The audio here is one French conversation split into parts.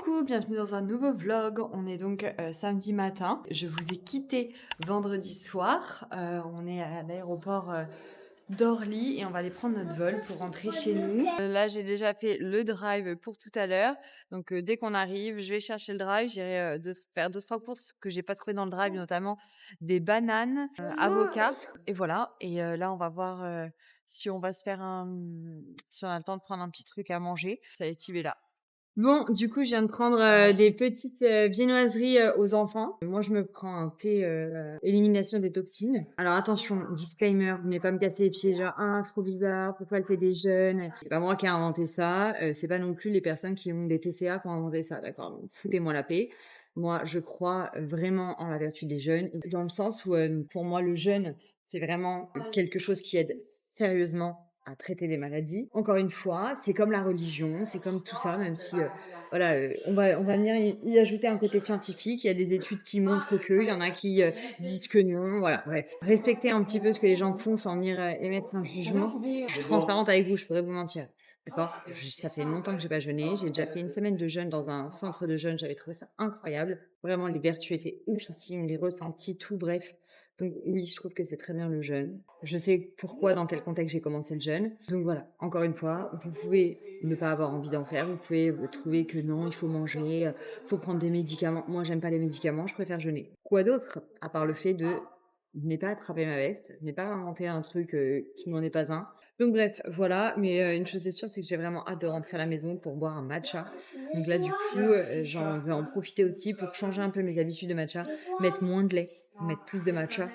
Coucou, bienvenue dans un nouveau vlog. On est donc samedi matin. Je vous ai quitté vendredi soir. On est à l'aéroport d'Orly et on va aller prendre notre vol pour rentrer chez nous. Là, j'ai déjà fait le drive pour tout à l'heure. Donc, dès qu'on arrive, je vais chercher le drive. J'irai faire 2-3 courses que j'ai pas trouvées dans le drive, notamment des bananes, avocats. Et voilà. Et là, on va voir si on va se faire si on a le temps de prendre un petit truc à manger. Ça va être là. Bon, du coup, je viens de prendre des petites viennoiseries aux enfants. Moi, je me prends un thé élimination des toxines. Alors attention, disclaimer, vous n'allez pas me casser les pieds, genre trop bizarre, pourquoi elle fait des jeûnes? C'est pas moi qui ai inventé ça, c'est pas non plus les personnes qui ont des TCA qui ont inventé ça, d'accord? Donc, foutez-moi la paix. Moi, je crois vraiment en la vertu des jeûnes, dans le sens où pour moi, le jeûne, c'est vraiment quelque chose qui aide sérieusement à traiter des maladies. Encore une fois, c'est comme la religion, c'est comme tout ça, même si voilà, on va venir y ajouter un côté scientifique. Il y a des études qui montrent que, il y en a qui disent que non. Voilà, bref. Respectez un petit peu ce que les gens font sans venir émettre un jugement. Je suis transparente avec vous, je pourrais vous mentir. D'accord? Ça fait longtemps que j'ai pas jeûné. J'ai déjà fait une semaine de jeûne dans un centre de jeûne. J'avais trouvé ça incroyable. Vraiment, les vertus étaient oufissimes, les ressentis, tout, bref. Donc oui, je trouve que c'est très bien le jeûne. Je sais pourquoi, dans quel contexte j'ai commencé le jeûne. Donc voilà, encore une fois, vous pouvez ne pas avoir envie d'en faire. Vous pouvez trouver que non, il faut manger, faut prendre des médicaments. Moi, j'aime pas les médicaments, je préfère jeûner. Quoi d'autre, à part le fait de ne pas attraper ma veste, ne pas inventer un truc qui n'en est pas un. Donc bref, voilà. Mais une chose est sûre, c'est que j'ai vraiment hâte de rentrer à la maison pour boire un matcha. Donc là, du coup, j'en vais en profiter aussi pour changer un peu mes habitudes de matcha, mettre moins de lait, mettre plus de matcha.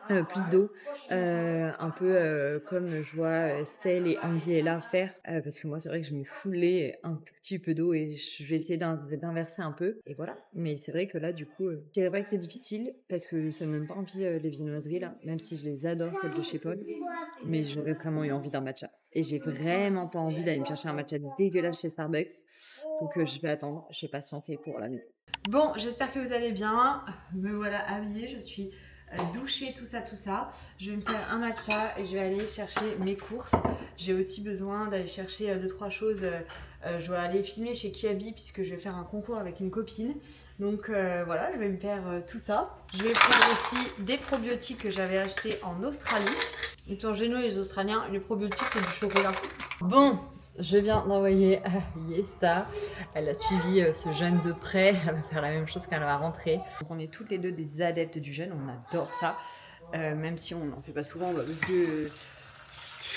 Plus d'eau, un peu, comme je vois, Estelle et Andy et là faire, parce que moi, c'est vrai que je mets full lait, un tout petit peu d'eau et je vais essayer d'inverser un peu et voilà. Mais c'est vrai que là, du coup, je dirais pas que c'est difficile parce que ça me donne pas envie, les viennoiseries là, même si je les adore, celles de chez Paul, mais j'aurais vraiment eu envie d'un matcha et j'ai vraiment pas envie d'aller me chercher un matcha dégueulasse chez Starbucks, donc je vais attendre, je vais patienter pour la maison. Bon, j'espère que vous allez bien. Me voilà habillée, je suis douchée, tout ça, tout ça. Je vais me faire un matcha et je vais aller chercher mes courses. J'ai aussi besoin d'aller chercher 2-3 choses. Je dois aller filmer chez Kiabi puisque je vais faire un concours avec une copine. Donc voilà, je vais me faire tout ça. Je vais prendre aussi des probiotiques que j'avais achetés en Australie. Ils sont géniaux les Australiens. Les probiotiques, c'est du chocolat. Bon, je viens d'envoyer Yesta. Elle a suivi ce jeûne de près. Elle va faire la même chose quand elle va rentrer. Donc on est toutes les deux des adeptes du jeûne. On adore ça. Même si on n'en fait pas souvent. Parce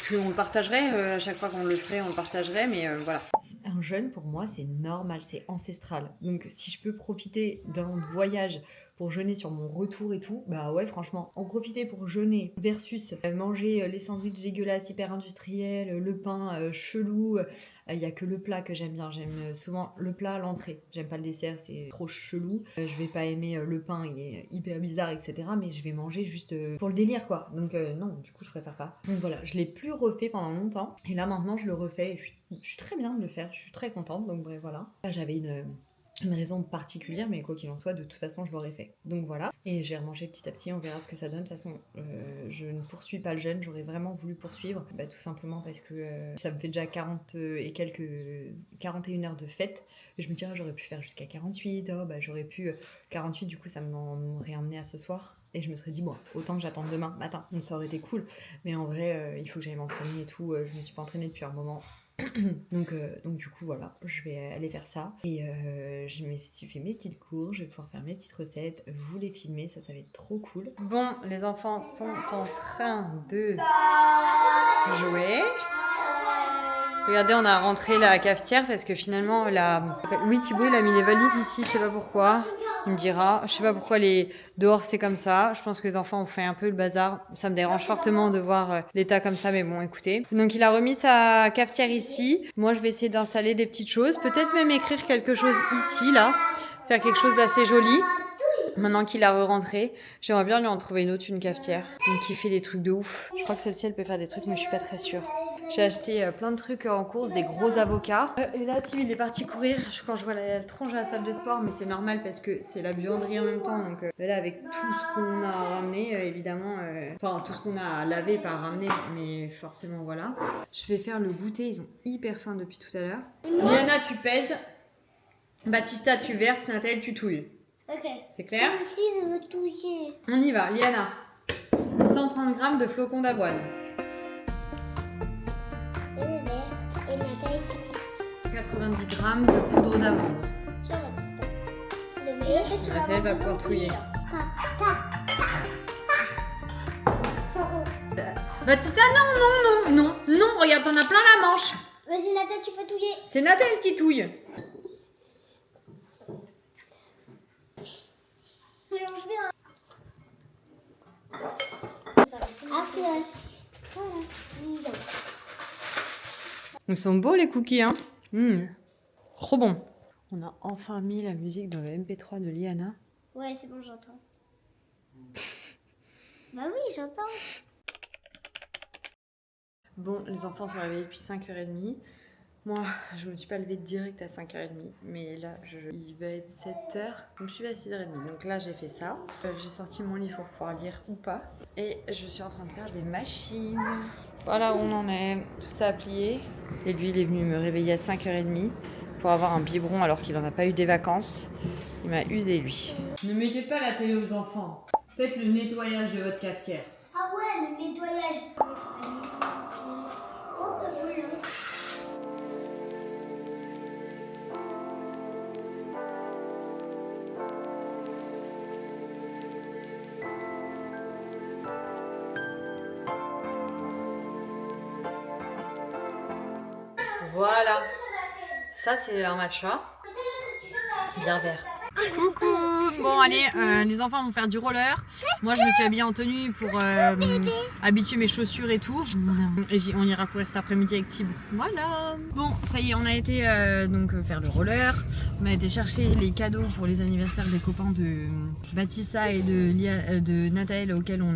qu'on le partagerait. À chaque fois qu'on le ferait, on le partagerait. Mais voilà. Un jeûne, pour moi, c'est normal. C'est ancestral. Donc si je peux profiter d'un voyage pour jeûner sur mon retour et tout, bah ouais, franchement, en profiter pour jeûner versus manger les sandwichs dégueulasses, hyper industriels, le pain chelou. Il y a que le plat que j'aime bien. J'aime souvent le plat à l'entrée. J'aime pas le dessert, c'est trop chelou. Je vais pas aimer le pain, il est hyper bizarre, etc. Mais je vais manger juste pour le délire, quoi. Donc non, du coup, je préfère pas. Donc voilà, je l'ai plus refait pendant longtemps. Et là, maintenant, je le refais et je suis très bien de le faire. Je suis très contente. Donc bref, voilà. Là, j'avais une raison particulière, mais quoi qu'il en soit, de toute façon, je l'aurais fait. Donc voilà. Et j'ai remangé petit à petit, on verra ce que ça donne. De toute façon, je ne poursuis pas le jeûne, j'aurais vraiment voulu poursuivre. Bah, tout simplement parce que ça me fait déjà 41 heures de fête. Et je me dis, ah, j'aurais pu faire jusqu'à 48, oh, bah, j'aurais pu. 48, du coup, ça m'aurait amené à ce soir. Et je me serais dit, bon, autant que j'attende demain matin. Donc ça aurait été cool. Mais en vrai, il faut que j'aille m'entraîner et tout. Je me suis pas entraînée depuis un moment. donc du coup voilà, je vais aller faire ça et je me suis fait mes petites cours, je vais pouvoir faire mes petites recettes, vous les filmer, ça va être trop cool. Bon, les enfants sont en train de jouer. Regardez, on a rentré la cafetière parce que finalement Louis Thibault il a mis les valises ici, je sais pas pourquoi. Il me dira, je sais pas pourquoi dehors c'est comme ça. Je pense que les enfants ont fait un peu le bazar. Ça me dérange fortement de voir l'état comme ça, mais bon, écoutez. Donc il a remis sa cafetière ici. Moi, je vais essayer d'installer des petites choses, peut-être même écrire quelque chose ici, là, faire quelque chose d'assez joli. Maintenant qu'il a re-rentré, j'aimerais bien lui en trouver une autre, une cafetière. Une qui fait des trucs de ouf. Je crois que celle-ci, elle peut faire des trucs, mais je suis pas très sûre. J'ai acheté plein de trucs en course, des gros avocats. Et là, Tim, il est parti courir quand je vois la tronche à la salle de sport, mais c'est normal parce que c'est la buanderie en même temps. Donc là, avec tout ce qu'on a ramené, évidemment, enfin, tout ce qu'on a lavé, pas ramené, mais forcément, voilà. Je vais faire le goûter, ils ont hyper faim depuis tout à l'heure. Liana, tu pèses. Baptista, tu verses, Nathalie, tu touilles. Ok. C'est clair? Moi aussi, je veux touiller. On y va, Liana. 130 g de flocons d'avoine. Et le verre. Et Nathalie. 90 g de poudre d'amande. Tiens, Baptista. Le verre. Et tu vas Nathalie va avoir pouvoir besoin de touiller. Baptista, non, regarde, t'en as plein la manche. Vas-y, Nathalie, tu peux touiller. C'est Nathalie qui touille. Mélange bien. Voilà. Ils sont beaux les cookies, hein. Trop bon. On a enfin mis la musique dans le MP3 de Liana. Ouais, c'est bon, j'entends. Bah oui, j'entends. Bon, les enfants sont réveillés depuis 5h30. Moi, je me suis pas levée direct à 5h30, mais là, il va être 7h. Je me suis levée à 6h30, donc là, j'ai fait ça. J'ai sorti mon livre pour pouvoir lire ou pas. Et je suis en train de faire des machines. Voilà où on en est, tout ça à plier. Et lui, il est venu me réveiller à 5h30 pour avoir un biberon alors qu'il n'en a pas eu des vacances. Il m'a usé, lui. Ne mettez pas la télé aux enfants. Faites le nettoyage de votre cafetière. Ah ouais, le nettoyage. Oh, c'est bon, hein. Voilà. Ça, c'est un matcha. Bien vert. Coucou. Bon, allez, les enfants vont faire du roller. Moi, je me suis habillée en tenue pour habituer mes chaussures et tout. Et on ira courir cet après-midi avec Thib. Voilà. Bon, ça y est, on a été donc faire le roller. On a été chercher les cadeaux pour les anniversaires des copains de Baptista et de Nathalie auxquels on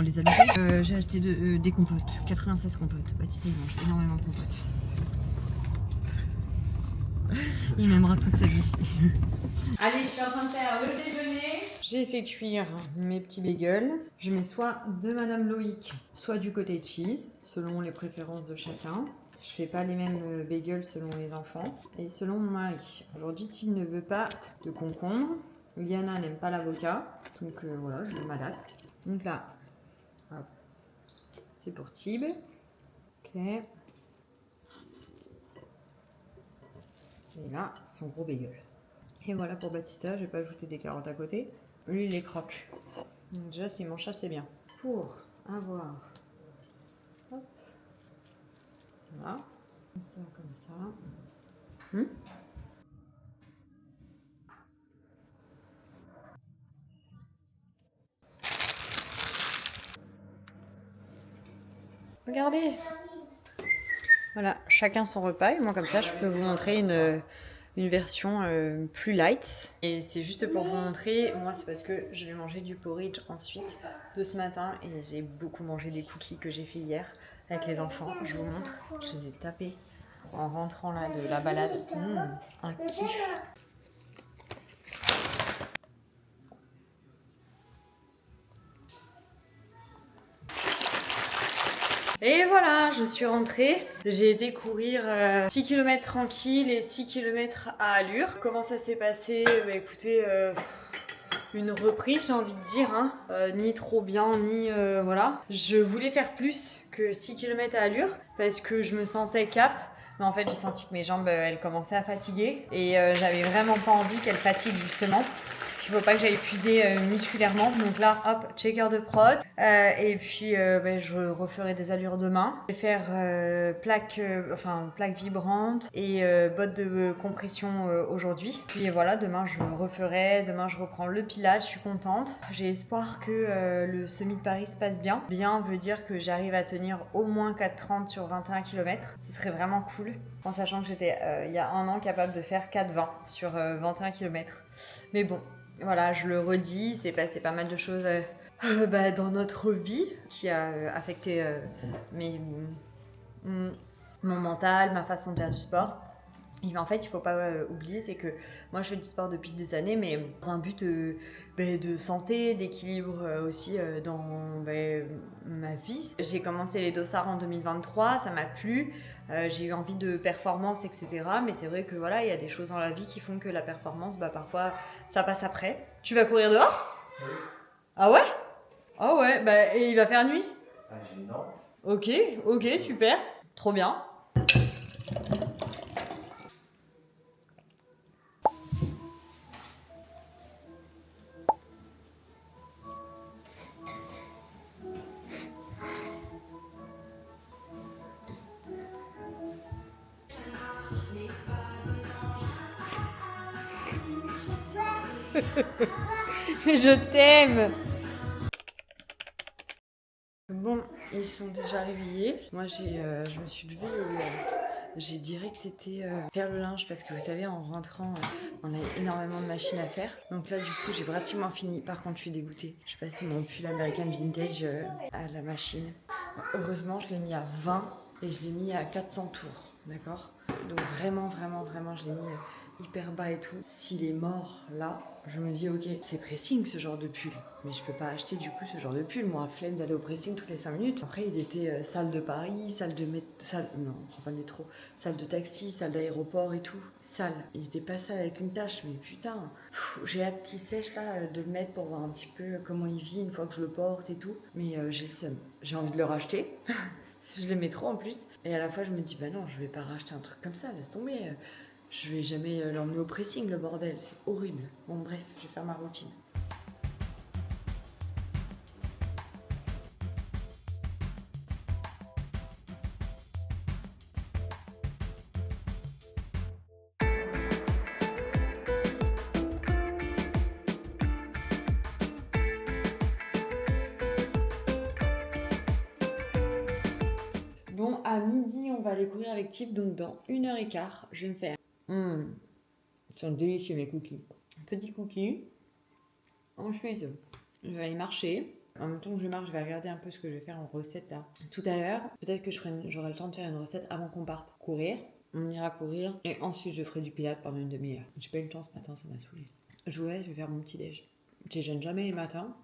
les a levés. J'ai acheté des compotes, 96 compotes. Baptista, il mange énormément de compotes. Il m'aimera toute sa vie. Allez, je suis en train de faire le déjeuner. J'ai fait cuire mes petits bagels. Je mets soit de Madame Loïc, soit du cottage cheese, selon les préférences de chacun. Je fais pas les mêmes bagels selon les enfants et selon mon mari. Aujourd'hui, Tim ne veut pas de concombre. Liana n'aime pas l'avocat. Donc voilà, je m'adapte. Donc là, hop, c'est pour Tib. Ok. Et là, son gros bagel. Et voilà pour Baptista, je vais pas ajouter des carottes à côté. Lui, il les croque. Donc déjà, s'il mange ça, c'est bien. Pour avoir... Hop. Voilà. Comme ça. Regardez. Voilà, chacun son repas. Et moi, comme ça, je peux vous montrer une version plus light. Et c'est juste pour vous montrer, moi c'est parce que je vais manger du porridge ensuite de ce matin et j'ai beaucoup mangé des cookies que j'ai fait hier avec les enfants. Je vous montre, je les ai tapés en rentrant là de la balade. Un kiff. Et voilà, je suis rentrée. J'ai été courir 6 km tranquille et 6 km à allure. Comment ça s'est passé? Bah écoutez, une reprise j'ai envie de dire, hein. Ni trop bien, ni voilà. Je voulais faire plus que 6 km à allure parce que je me sentais cap. Mais en fait j'ai senti que mes jambes elles commençaient à fatiguer et j'avais vraiment pas envie qu'elles fatiguent justement. Il faut pas que j'aille puiser musculairement. Donc là, hop, checker de prot. Et puis, je referai des allures demain. Je vais faire plaque vibrante et bottes de compression aujourd'hui. Puis voilà, demain je referai. Demain je reprends le pilates. Je suis contente. J'ai espoir que le semi de Paris se passe bien. Bien veut dire que j'arrive à tenir au moins 4,30 sur 21 km. Ce serait vraiment cool. En sachant que j'étais il y a un an capable de faire 4,20 sur 21 km. Mais bon. Voilà, je le redis, c'est passé pas mal de choses dans notre vie qui a affecté mon mental, ma façon de faire du sport. Et en fait, il faut pas oublier, c'est que moi je fais du sport depuis des années, mais dans un but de santé, d'équilibre aussi dans ma vie. J'ai commencé les dossards en 2023, ça m'a plu, j'ai eu envie de performance, etc. Mais c'est vrai que voilà, il y a des choses dans la vie qui font que la performance, parfois ça passe après. Tu vas courir dehors ? Oui. Ah ouais ? Ah ouais, et il va faire nuit ? Ah, non. Ok, super, trop bien. Mais je t'aime. Bon, ils sont déjà réveillés. Moi, je me suis levée et j'ai direct été faire le linge parce que vous savez, en rentrant, on a énormément de machines à faire. Donc là, du coup, j'ai pratiquement fini. Par contre, je suis dégoûtée. J'ai passé mon pull American Vintage à la machine. Heureusement, je l'ai mis à 20 et je l'ai mis à 400 tours. D'accord ? Donc vraiment, je l'ai mis hyper bas et tout. S'il est mort là, je me dis ok, c'est pressing ce genre de pull. Mais je peux pas acheter du coup ce genre de pull. Moi, flemme d'aller au pressing toutes les 5 minutes. Après, il était salle de Paris, salle non, on prend pas le métro. Salle de taxi, salle d'aéroport et tout. Sale. Il était pas sale avec une tache, mais putain. J'ai hâte qu'il sèche là, de le mettre pour voir un petit peu comment il vit une fois que je le porte et tout. Mais j'ai le seum. J'ai envie de le racheter. Si je l'aimais trop en plus. Et à la fois, je me dis, non, je vais pas racheter un truc comme ça, laisse tomber. Je vais jamais l'emmener au pressing, le bordel. C'est horrible. Bon, bref, je vais faire ma routine. Bon, à midi, on va aller courir avec Tiff, donc dans 1h15, je vais me faire. Ils sont délicieux mes cookies. Petit cookie. Ensuite, je vais aller marcher. En même temps que je marche, je vais regarder un peu ce que je vais faire en recette là. Tout à l'heure, peut-être que j'aurai le temps de faire une recette avant qu'on parte courir. On ira courir et ensuite je ferai du pilates pendant une demi-heure. J'ai pas eu le temps ce matin, ça m'a saoulée. Je vous laisse, je vais faire mon petit déj. Je déjeune jamais les matins,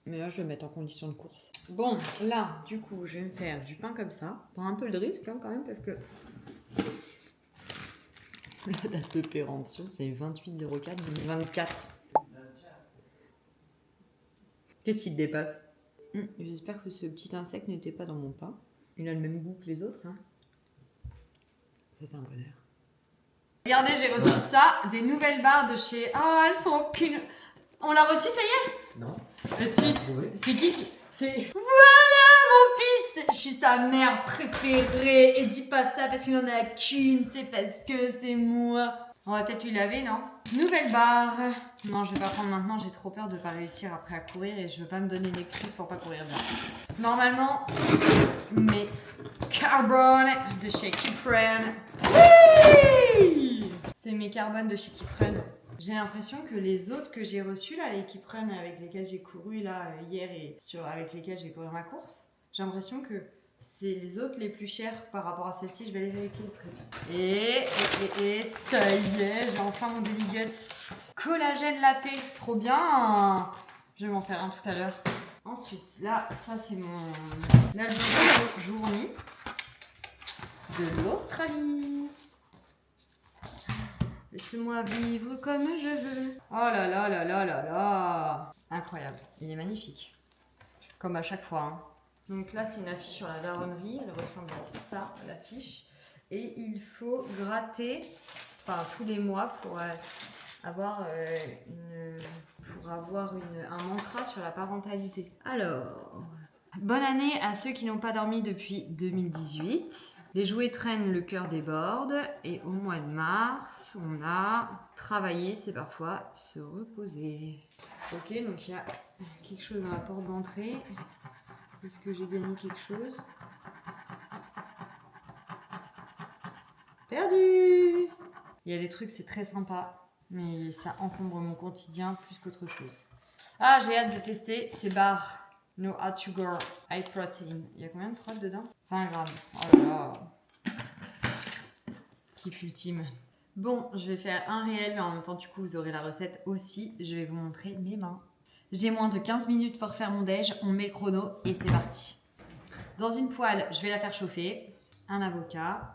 mais là je vais me mettre en condition de course. Bon, là, du coup, je vais me faire du pain comme ça. Prends un peu de risque quand même parce que la date de péremption c'est 28/04/2024. Qu'est-ce qui te dépasse ? J'espère que ce petit insecte n'était pas dans mon pain. Il a le même goût que les autres. Hein. Ça, c'est un bonheur. Regardez, j'ai reçu ça. Des nouvelles barres de chez... Oh, elles sont pile... On l'a reçu, ça y est ? Non. Si. C'est qui C'est... Voilà, mon fils. Je suis sa mère préférée. Et dis pas ça parce qu'il n'en a qu'une. C'est parce que c'est moi. On va peut-être lui laver, non ? Nouvelle barre. Non, je vais pas prendre maintenant, j'ai trop peur de pas réussir après à courir et je veux pas me donner une excuse pour pas courir bien. Normalement, mes carbones de chez Kipren. Oui, c'est mes carbones de chez Kipren. J'ai l'impression que les autres que j'ai reçus là, les Kipren avec lesquels j'ai couru là hier et avec lesquels j'ai couru ma course, j'ai l'impression que c'est les autres les plus chers par rapport à celle-ci. Je vais les vérifier le prix. Et ça y est, j'ai enfin mon Daily Guts collagène latte. Trop bien. Je vais m'en faire un tout à l'heure. Ensuite, là, ça c'est mon album journée de l'Australie. Laissez-moi vivre comme je veux. Oh là là là là là là. Incroyable. Il est magnifique. Comme à chaque fois. Hein. Donc là, c'est une affiche sur la daronnerie. Elle ressemble à ça, l'affiche. Et il faut gratter tous les mois pour avoir, un mantra sur la parentalité. Alors, bonne année à ceux qui n'ont pas dormi depuis 2018. Les jouets traînent, le cœur déborde. Et au mois de mars, on a travaillé, c'est parfois se reposer. Ok, donc il y a quelque chose dans la porte d'entrée. Est-ce que j'ai gagné quelque chose ? Perdu ! Il y a des trucs, c'est très sympa, mais ça encombre mon quotidien plus qu'autre chose. Ah, j'ai hâte de tester ces barres No Sugar High Protein. Il y a combien de prot dedans ? 20 grammes. Oh là là. Kiff ultime. Bon, je vais faire un réel, mais en même temps, du coup, vous aurez la recette aussi. Je vais vous montrer mes mains. J'ai moins de 15 minutes pour faire mon déj. On met le chrono et c'est parti. Dans une poêle, je vais la faire chauffer. Un avocat.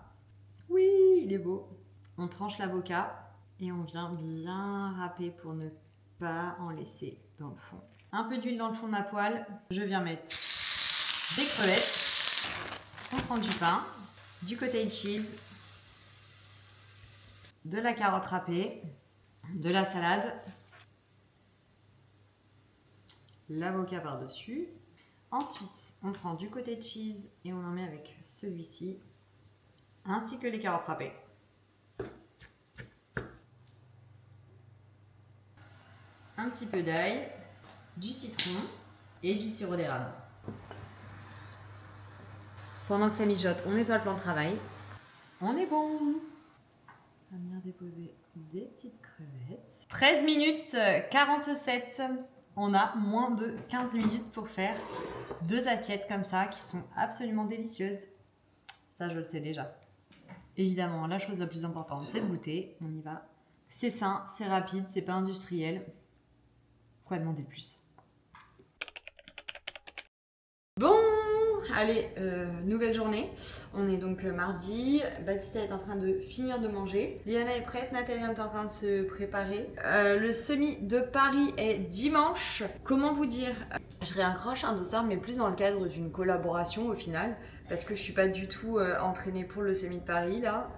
Oui, il est beau. On tranche l'avocat et on vient bien râper pour ne pas en laisser dans le fond. Un peu d'huile dans le fond de ma poêle. Je viens mettre des crevettes. On prend du pain, du cottage cheese, de la carotte râpée, de la salade, l'avocat par-dessus. Ensuite, on prend du cottage cheese et on en met avec celui-ci, ainsi que les carottes râpées. Un petit peu d'ail, du citron et du sirop d'érable. Pendant que ça mijote, on nettoie le plan de travail. On est bon! On va venir déposer des petites crevettes. 13 minutes 47. On a moins de 15 minutes pour faire 2 assiettes comme ça qui sont absolument délicieuses. Ça, je le sais déjà. Évidemment, la chose la plus importante, c'est de goûter. On y va. C'est sain, c'est rapide, c'est pas industriel. Quoi demander de plus? Bon, allez, nouvelle journée. On est donc mardi. Baptista est en train de finir de manger. Liana est prête. Nathalie est en train de se préparer. Le semi de Paris est dimanche. Comment vous dire? Je réaccroche un dossard, mais plus dans le cadre d'une collaboration au final. Parce que je suis pas du tout entraînée pour le semi de Paris là.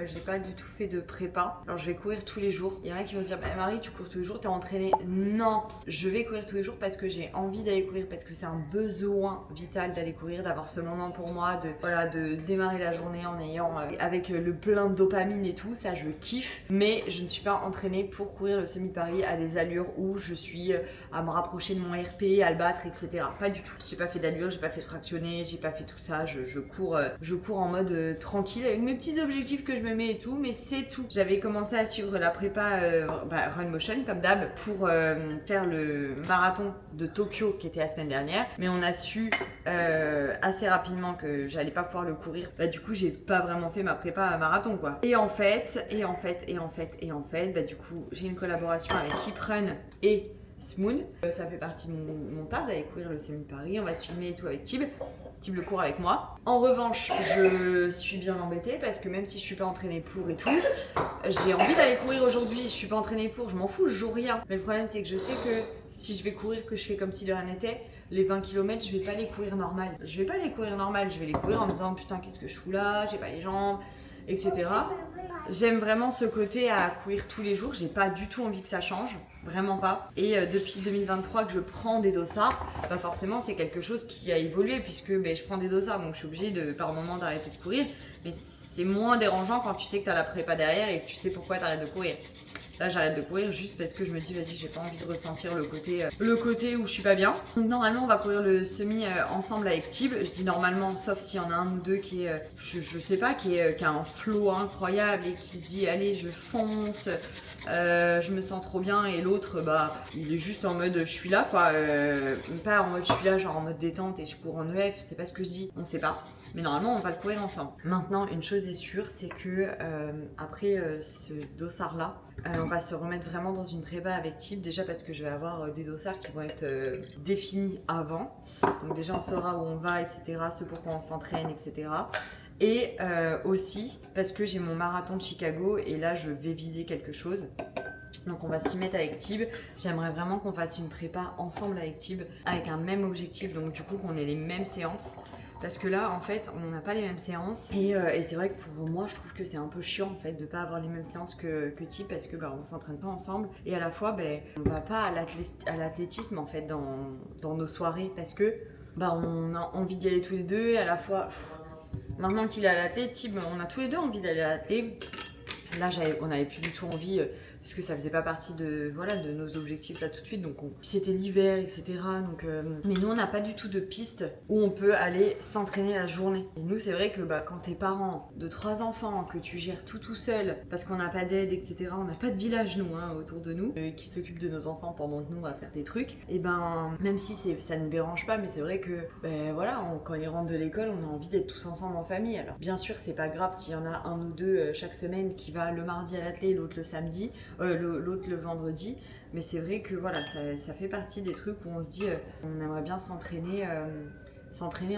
J'ai pas du tout fait de prépa. Alors je vais courir tous les jours. Il y en a qui vont se dire bah, Marie, tu cours tous les jours, t'es entraînée. Non, je vais courir tous les jours parce que j'ai envie d'aller courir, parce que c'est un besoin vital d'aller courir, d'avoir ce moment pour moi, de démarrer la journée en ayant avec le plein de dopamine et tout. Ça, je kiffe. Mais je ne suis pas entraînée pour courir le semi de Paris à des allures où je suis à me rapprocher de mon RP, à le battre, etc. Pas du tout. J'ai pas fait d'allure, j'ai pas fait de fractionné, j'ai pas fait tout ça. Je cours en mode tranquille avec mes petits objectifs que je me mets et tout, mais c'est tout. J'avais commencé à suivre la prépa Run Motion comme d'hab pour faire le marathon de Tokyo qui était la semaine dernière, mais on a su assez rapidement que j'allais pas pouvoir le courir. Bah, du coup, j'ai pas vraiment fait ma prépa marathon quoi. Et en fait, bah, du coup, j'ai une collaboration avec Keep Run et Smoon. Ça fait partie de mon taf d'aller courir le semi-Paris. On va se filmer et tout avec Tib. Tib le court avec moi. En revanche, je suis bien embêtée parce que même si je suis pas entraînée pour et tout, j'ai envie d'aller courir aujourd'hui. Je suis pas entraînée pour, je m'en fous, je joue rien. Mais le problème, c'est que je sais que si je vais courir, que je fais comme si de rien n'était, les 20 km, je vais pas les courir normal. Je vais pas les courir normal, je vais les courir en me disant putain, qu'est-ce que je fous là, j'ai pas les jambes, etc. J'aime vraiment ce côté à courir tous les jours, j'ai pas du tout envie que ça change, vraiment pas. Et depuis 2023 que je prends des dossards, bah forcément c'est quelque chose qui a évolué puisque je prends des dossards, donc je suis obligée par moment d'arrêter de courir. Mais c'est moins dérangeant quand tu sais que t'as la prépa derrière et que tu sais pourquoi t'arrêtes de courir. Là j'arrête de courir juste parce que je me dis vas-y, j'ai pas envie de ressentir le côté où je suis pas bien. Donc normalement on va courir le semi ensemble avec Tib. Je dis normalement sauf s'il y en a un ou deux qui est je sais pas, qui a un flow incroyable et qui se dit allez je fonce, je me sens trop bien, et l'autre bah il est juste en mode je suis là quoi, pas en mode je suis là genre en mode détente et je cours en EF, c'est pas ce que je dis, on sait pas. Mais normalement on va le courir ensemble. Maintenant une chose est sûre, c'est que après ce dossard là, on va se remettre vraiment dans une prépa avec Tib, déjà parce que je vais avoir des dossards qui vont être définis avant. Donc déjà on saura où on va, etc. Ce pourquoi on s'entraîne, etc. Et aussi parce que j'ai mon marathon de Chicago et là je vais viser quelque chose. Donc on va s'y mettre avec Tib. J'aimerais vraiment qu'on fasse une prépa ensemble avec Tib, avec un même objectif, donc du coup qu'on ait les mêmes séances. Parce que là, en fait, on n'a pas les mêmes séances. Et c'est vrai que pour moi, je trouve que c'est un peu chiant, en fait, de pas avoir les mêmes séances que Tib, parce que on s'entraîne pas ensemble. Et à la fois, on va pas à l'athlétisme, en fait, dans nos soirées, parce que on a envie d'y aller tous les deux. Et à la fois, maintenant qu'il est à l'athlé, Tib, on a tous les deux envie d'aller à l'athlé. Là, on n'avait plus du tout envie parce que ça faisait pas partie de, voilà, de nos objectifs là tout de suite. Donc c'était l'hiver, etc. Donc, mais nous, on n'a pas du tout de piste où on peut aller s'entraîner la journée. Et nous, c'est vrai que quand t'es parent de 3 enfants, que tu gères tout seul, parce qu'on n'a pas d'aide, etc. On n'a pas de village, nous, hein, autour de nous, qui s'occupe de nos enfants pendant que nous, on va faire des trucs. Et même si ça nous dérange pas, mais c'est vrai que, voilà, quand ils rentrent de l'école, on a envie d'être tous ensemble en famille. Alors, bien sûr, c'est pas grave s'il y en a un ou deux chaque semaine qui va le mardi à l'atelier, l'autre le samedi, l'autre le vendredi. Mais c'est vrai que voilà, ça fait partie des trucs où on se dit on aimerait bien s'entraîner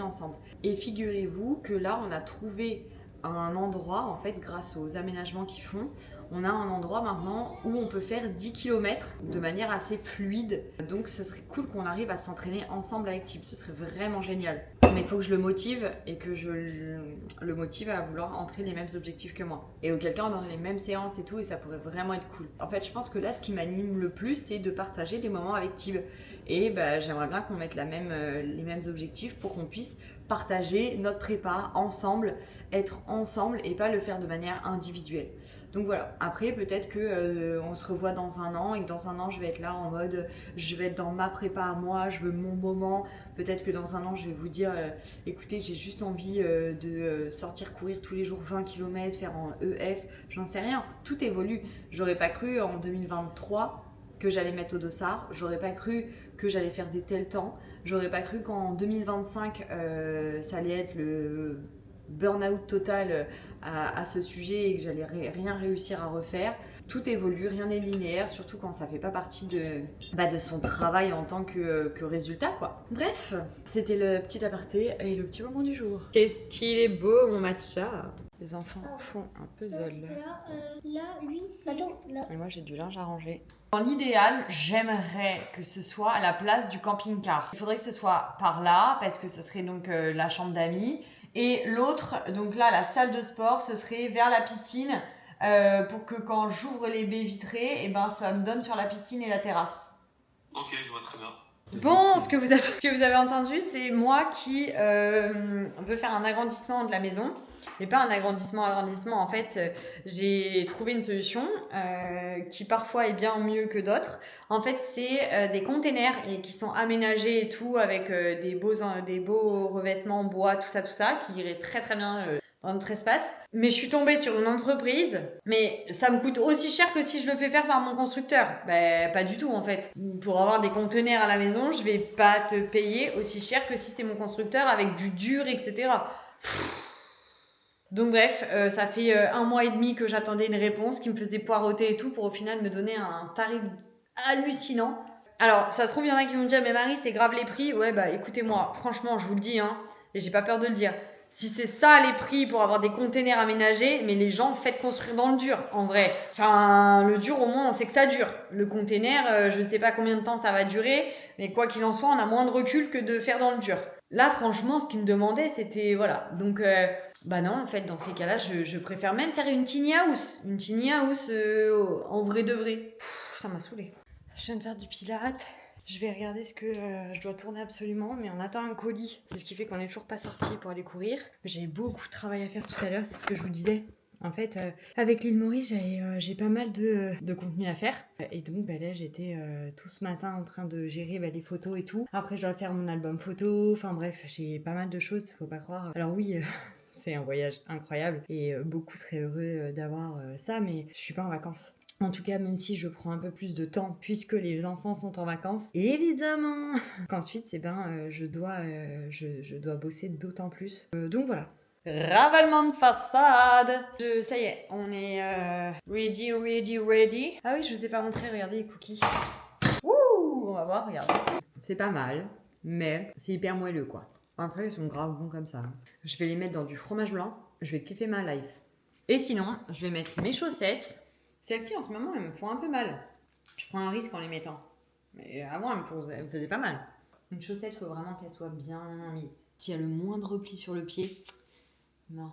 ensemble. Et figurez-vous que là, on a trouvé un endroit, en fait, grâce aux aménagements qu'ils font, on a un endroit maintenant où on peut faire 10 km de manière assez fluide. Donc ce serait cool qu'on arrive à s'entraîner ensemble avec Tib, ce serait vraiment génial. Mais il faut que je le motive et que je le motive à vouloir entrer les mêmes objectifs que moi. Et auquel cas on aurait les mêmes séances et tout, et ça pourrait vraiment être cool. En fait, je pense que là, ce qui m'anime le plus, c'est de partager des moments avec Tib. Et j'aimerais bien qu'on mette les mêmes objectifs pour qu'on puisse partager notre prépa ensemble, être ensemble et pas le faire de manière individuelle. Donc voilà, après peut-être que on se revoit dans un an et que dans un an je vais être là en mode je vais être dans ma prépa à moi, je veux mon moment. Peut-être que dans un an je vais vous dire écoutez, j'ai juste envie de sortir courir tous les jours 20 km, faire en EF, j'en sais rien, tout évolue. J'aurais pas cru en 2023 que j'allais mettre au dossard, j'aurais pas cru que j'allais faire des tels temps, j'aurais pas cru qu'en 2025 ça allait être le burn-out total à ce sujet et que j'allais rien réussir à refaire. Tout évolue, rien n'est linéaire, surtout quand ça fait pas partie de son travail en tant que résultat, quoi. Bref, c'était le petit aparté et le petit moment du jour. Qu'est-ce qu'il est beau, mon matcha! Les enfants font un puzzle. Là, lui, c'est... Attends, là. Et moi, j'ai du linge à ranger. Dans l'idéal, j'aimerais que ce soit à la place du camping-car. Il faudrait que ce soit par là, parce que ce serait donc la chambre d'amis. Et l'autre, donc là, la salle de sport, ce serait vers la piscine, pour que quand j'ouvre les baies vitrées, ça me donne sur la piscine et la terrasse. Ok, je vois très bien. Bon, ce que vous avez entendu, c'est moi qui veux faire un agrandissement de la maison. Mais pas un agrandissement. En fait, j'ai trouvé une solution qui parfois est bien mieux que d'autres. En fait, c'est des containers et qui sont aménagés et tout avec des beaux revêtements en bois, tout ça, qui iraient très très bien dans notre espace. Mais je suis tombée sur une entreprise, mais ça me coûte aussi cher que si je le fais faire par mon constructeur. Pas du tout en fait. Pour avoir des conteneurs à la maison, je vais pas te payer aussi cher que si c'est mon constructeur avec du dur, etc. Donc bref, ça fait 1 mois et demi que j'attendais une réponse qui me faisait poireauter et tout pour au final me donner un tarif hallucinant. Alors, ça se trouve, il y en a qui vont me dire, mais Marie, c'est grave les prix. Ouais, écoutez-moi, franchement, je vous le dis, hein, et j'ai pas peur de le dire. Si c'est ça les prix pour avoir des containers aménagés, mais les gens, faites construire dans le dur, en vrai. Enfin, le dur, au moins, on sait que ça dure. Le container, je sais pas combien de temps ça va durer, mais quoi qu'il en soit, on a moins de recul que de faire dans le dur. Là, franchement, ce qu'ils me demandaient, c'était, voilà. Donc, non, en fait, dans ces cas-là, je préfère même faire une tiny house. Une tiny house en vrai de vrai. Ça m'a saoulée. Je viens de faire du pilate. Je vais regarder ce que je dois tourner absolument, mais on attend un colis. C'est ce qui fait qu'on n'est toujours pas sorti pour aller courir. J'avais beaucoup de travail à faire tout à l'heure, c'est ce que je vous disais. En fait, avec l'île Maurice, j'ai pas mal de contenu à faire. Et donc, là, j'étais tout ce matin en train de gérer les photos et tout. Après, je dois faire mon album photo. Enfin bref, j'ai pas mal de choses, faut pas croire. Alors oui... c'est un voyage incroyable et beaucoup seraient heureux d'avoir ça, mais je suis pas en vacances. En tout cas, même si je prends un peu plus de temps puisque les enfants sont en vacances, évidemment qu'ensuite, je dois bosser d'autant plus. Donc voilà. Ravalement de façade. Ça y est, on est ready. Ah oui, je vous ai pas montré, regardez les cookies. Ouh, on va voir, regardez. C'est pas mal, mais c'est hyper moelleux quoi. Après, ils sont grave bons comme ça. Je vais les mettre dans du fromage blanc. Je vais kiffer ma life. Et sinon, je vais mettre mes chaussettes. Celles-ci, en ce moment, elles me font un peu mal. Je prends un risque en les mettant. Mais avant, elles me faisaient pas mal. Une chaussette, il faut vraiment qu'elle soit bien mise. S'il y a le moindre repli sur le pied, non.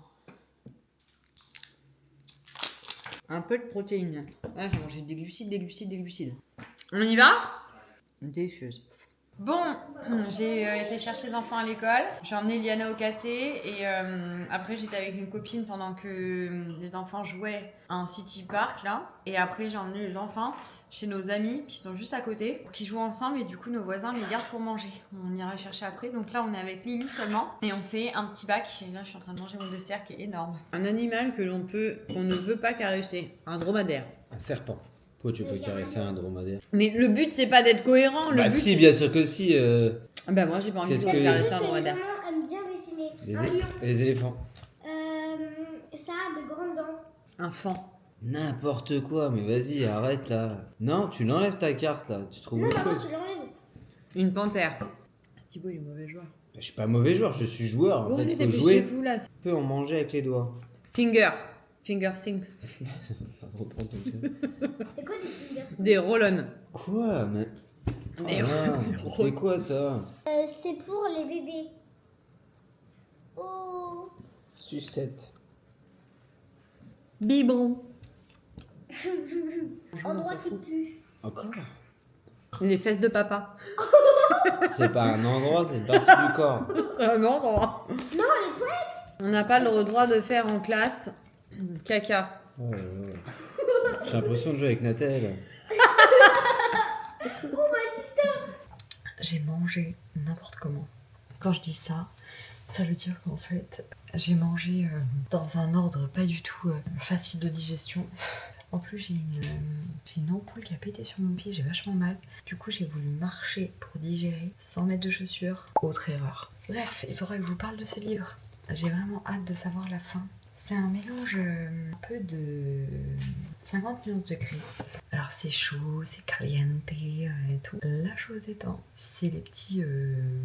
Un peu de protéines. Là, j'ai mangé des glucides. On y va ? Délicieuse. Bon, j'ai été chercher les enfants à l'école. J'ai emmené Liana au caté et après j'étais avec une copine pendant que les enfants jouaient à un city park là. Et après j'ai emmené les enfants chez nos amis qui sont juste à côté pour qu'ils jouent ensemble et du coup nos voisins les gardent pour manger. On ira chercher après. Donc là on est avec Lily seulement et on fait un petit bac. Et là je suis en train de manger mon dessert qui est énorme. Un animal qu'on ne veut pas caresser. Un dromadaire. Un serpent. Pourquoi tu peux caresser un dromadaire? Mais le but c'est pas d'être cohérent. Le Bah but, si, c'est... bien sûr que si. Bah moi j'ai pas envie de Qu'est-ce que- caresser Juste un que les dromadaire. gens aiment bien dessiner. Les, Un lion. les éléphants. Ça a de grandes dents. Un fan. N'importe quoi, mais vas-y, arrête là. Non, tu l'enlèves ta carte là. Tu trouves Non, autre maman, chose. tu l'enlèves. Une panthère. Thibaut, il est mauvais joueur. Je suis pas mauvais joueur, je suis joueur. En Oh, fait, on faut était plus jouer. chez vous là. On peut en manger avec les doigts. Finger. Finger things. Reprends ton truc. C'est quoi des fingers? Des roll-on. Quoi mais... Des Ah, roll-on. c'est quoi ça? C'est pour les bébés. Oh. Sucette. Biberon. Endroit qui pue. Encore? Les fesses de papa. C'est pas un endroit, c'est une partie du corps. Un endroit. Non, les toilettes. On n'a pas le droit de faire en classe caca. Oh là là. J'ai l'impression de jouer avec Nathalie. Oh, Baptista. J'ai mangé n'importe comment. Quand je dis ça, ça veut dire qu'en fait, j'ai mangé dans un ordre pas du tout facile de digestion. En plus, j'ai une ampoule qui a pété sur mon pied, j'ai vachement mal. Du coup, j'ai voulu marcher pour digérer sans mettre de chaussures. Autre erreur. Bref, il faudra que je vous parle de ce livre. J'ai vraiment hâte de savoir la fin. C'est un mélange un peu de 50 nuances de gris. Alors c'est chaud, c'est caliente et tout. La chose étant, c'est les petits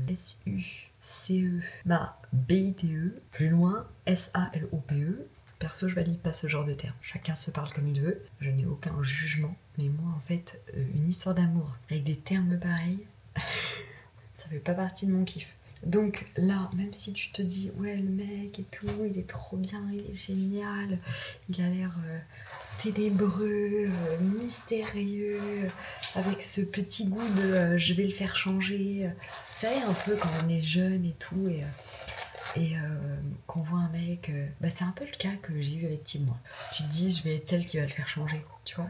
S-U-C-E, ma B-I-D-E, plus loin S-A-L-O-P-E. Perso, je valide pas ce genre de termes. Chacun se parle comme il veut. Je n'ai aucun jugement. Mais moi, en fait, une histoire d'amour avec des termes pareils, ça fait pas partie de mon kiff. Donc là, même si tu te dis, ouais, le mec et tout, il est trop bien, il est génial, il a l'air ténébreux, mystérieux, avec ce petit goût de je vais le faire changer. Vous savez, un peu quand on est jeune et tout, et qu'on voit un mec, bah c'est un peu le cas que j'ai eu avec Tim, moi. Tu te dis, je vais être celle qui va le faire changer, tu vois,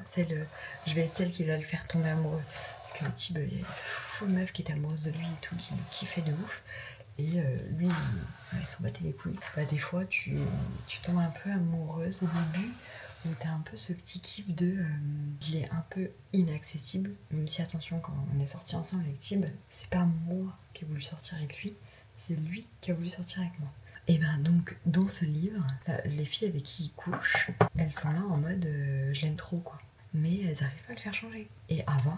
je vais être celle qui va le faire tomber amoureux. Parce que Tim, il y a une foule meuf qui était amoureuse de lui et tout, qui le kiffait de ouf. Et lui, il s'en battait les couilles. Bah, des fois, tu tombes un peu amoureuse au début, où t'as un peu ce petit kiff de... il est un peu inaccessible. Même si, attention, quand on est sortis ensemble avec Tim, c'est pas moi qui ai voulu sortir avec lui, c'est lui qui a voulu sortir avec moi. Et ben donc, dans ce livre, les filles avec qui il couche, elles sont là en mode je l'aime trop, quoi. Mais elles arrivent pas à le faire changer. Et avant,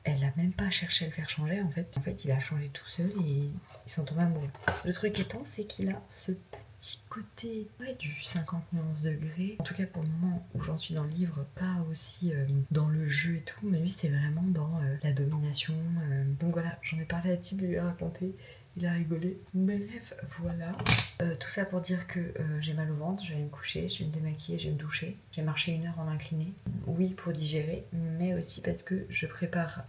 elle n'a même pas cherché à le faire changer, en fait. En fait, il a changé tout seul et ils sont tombés amoureux. Le truc étant, c'est qu'il a ce petit côté du 50 nuances degrés. En tout cas, pour le moment où j'en suis dans le livre, pas aussi dans le jeu et tout, mais lui, c'est vraiment dans la domination. Donc voilà, j'en ai parlé à Tim, il lui a raconté. Il a rigolé. Bref, voilà. Tout ça pour dire que j'ai mal au ventre, je vais aller me coucher, je vais me démaquiller, je vais me doucher. J'ai marché 1 heure en incliné. Oui, pour digérer, mais aussi parce que je prépare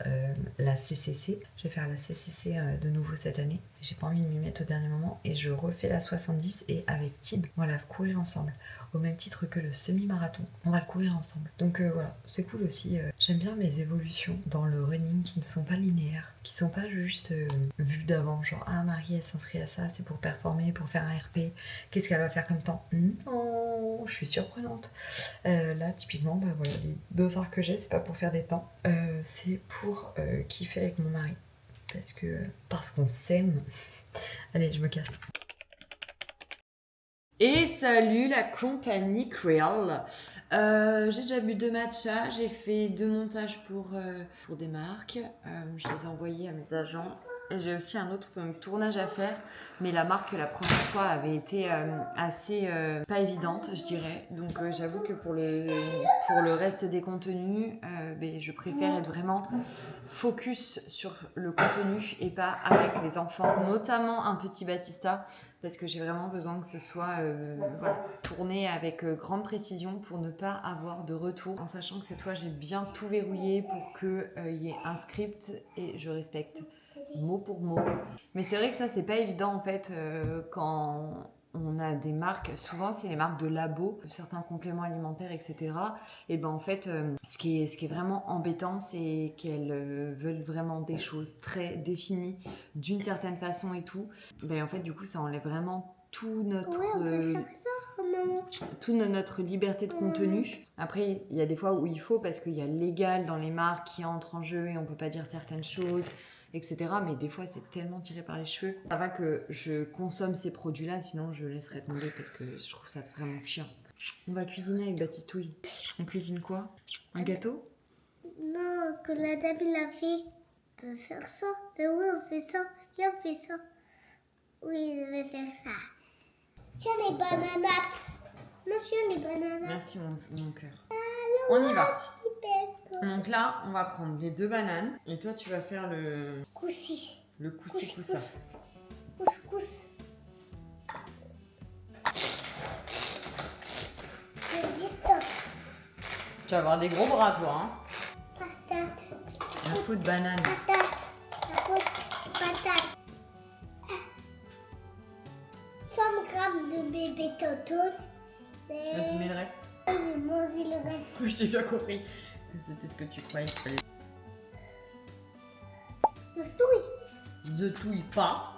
la CCC. Je vais faire la CCC de nouveau cette année. J'ai pas envie de m'y mettre au dernier moment et je refais la 70 et avec Tib, on va la courir ensemble. Au même titre que le semi-marathon, on va le courir ensemble. Donc voilà, c'est cool aussi. J'aime bien mes évolutions dans le running qui ne sont pas linéaires, qui sont pas juste vues d'avant, genre ah Marie elle s'inscrit à ça, c'est pour performer, pour faire un RP, qu'est-ce qu'elle va faire comme temps? Non, je suis surprenante. Là typiquement, bah voilà, les dossards que j'ai, c'est pas pour faire des temps, c'est pour kiffer avec mon mari. Parce qu'on s'aime. Allez, je me casse. Et salut la compagnie Creole. J'ai déjà bu 2 matchas, j'ai fait 2 montages pour des marques. Je les ai envoyés à mes agents. Et j'ai aussi un autre tournage à faire, mais la marque la première fois avait été assez pas évidente, je dirais. Donc j'avoue que pour le reste des contenus, je préfère être vraiment focus sur le contenu et pas avec les enfants, notamment un petit Baptista, parce que j'ai vraiment besoin que ce soit tourné avec grande précision pour ne pas avoir de retour, en sachant que cette fois j'ai bien tout verrouillé pour qu'il y ait un script et je respecte mot pour mot. Mais c'est vrai que ça, c'est pas évident en fait quand on a des marques, souvent c'est les marques de labo, certains compléments alimentaires, etc. Et ben en fait, ce qui est vraiment embêtant, c'est qu'elles veulent vraiment des choses très définies, d'une certaine façon et tout. Ben en fait, du coup, ça enlève vraiment tout notre, Ouais, on peut faire ça, maman. toute notre liberté de contenu. Après, il y a des fois où il faut, parce qu'il y a légal dans les marques qui entrent en jeu et on peut pas dire certaines choses, etc. Mais des fois, c'est tellement tiré par les cheveux. Ça va que je consomme ces produits-là, sinon je laisserai tomber parce que je trouve ça vraiment chiant. On va cuisiner avec Baptistouille. On cuisine quoi? Un gâteau? Non, que la dame l'a fait. On peut faire ça. Mais oui, on fait ça. Viens, on fait ça. Oui, je vais faire ça. Tiens les bananates. Monsieur, les bananes. Merci mon cœur. On y va. Super. Donc là, on va prendre les 2 bananes et toi, tu vas faire le Coussi. coussi-coussa. Couscous. Je dis stop. Tu vas avoir des gros bras, toi. Hein. Patate. La peau de banane. Patate. La peau. Patate. 100 grammes de bébé toton. Vas-y, mets le reste. J'ai mangé le reste. Oui, j'ai bien compris que c'était ce que tu croyais qu'il fallait. De touille. De touille pas.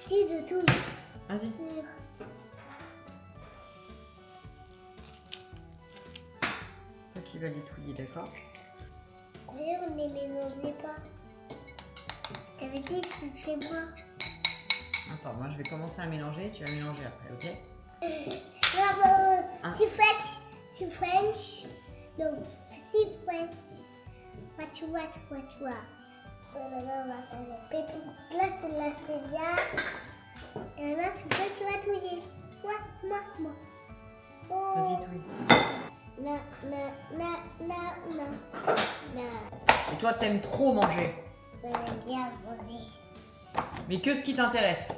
Si, de touille. Vas-y. Toi qui vas les touiller, d'accord? Oui, on ne les mélangeait pas. T'avais dit que c'était moi. Attends, moi je vais commencer à mélanger, tu vas mélanger après, ok? Ah. C'est French. C'est French. Donc, c'est French. What? Voilà, on va faire les pépites. Là, c'est bien. Et là, c'est toi qui vas touiller. Moi. Oh. Vas-y, touille. Na. Et toi, t'aimes trop manger. J'aime bien manger. Mais que ce qui t'intéresse?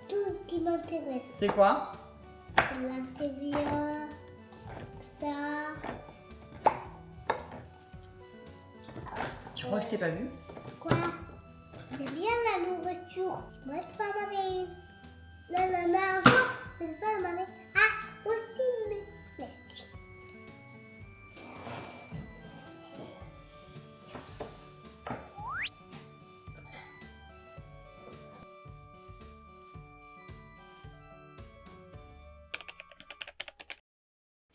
Tout ce qui m'intéresse. C'est quoi? La TVA, ça. Tu crois que je t'ai pas vu? Quoi? C'est bien la nourriture. Moi, je peux en manger une. Non, avant, je peux en manger. Ah, aussi, mais. Merci.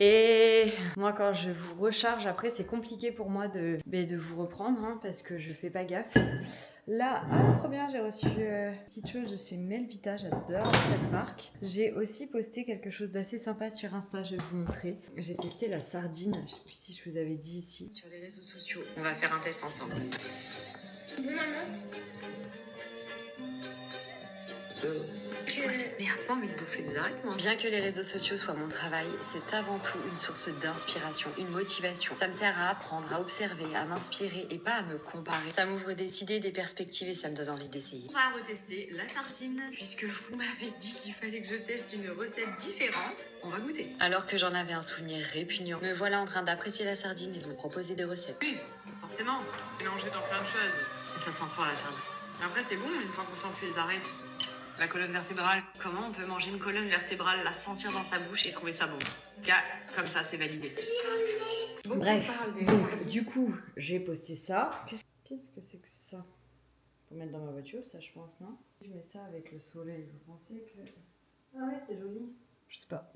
Et moi, quand je vous recharge, après, c'est compliqué pour moi de vous reprendre, hein, parce que je fais pas gaffe. Là, trop bien, j'ai reçu une petite chose de chez Melvita, j'adore cette marque. J'ai aussi posté quelque chose d'assez sympa sur Insta, je vais vous montrer. J'ai testé la sardine, je sais plus si je vous avais dit ici, sur les réseaux sociaux. On va faire un test ensemble. Pourquoi cette merde? Pas envie de bouffer des arêtes, moi. Bien que les réseaux sociaux soient mon travail, c'est avant tout une source d'inspiration, une motivation. Ça me sert à apprendre, à observer, à m'inspirer et pas à me comparer. Ça m'ouvre des idées, des perspectives et ça me donne envie d'essayer. On va retester la sardine, puisque vous m'avez dit qu'il fallait que je teste une recette différente. On va goûter. Alors que j'en avais un souvenir répugnant, me voilà en train d'apprécier la sardine et de vous proposer des recettes. Oui, forcément, mélanger dans plein de choses. Et ça sent fort la sardine. Après, c'est bon, une fois qu'on sent plus les arêtes. La colonne vertébrale. Comment on peut manger une colonne vertébrale, la sentir dans sa bouche et trouver ça bon? Comme ça, c'est validé. Bref, donc du coup, j'ai posté ça. Qu'est-ce que c'est que ça? Faut mettre dans ma voiture, ça je pense, non? Je mets ça avec le soleil, vous pensez que... Ah ouais, c'est joli. Je sais pas.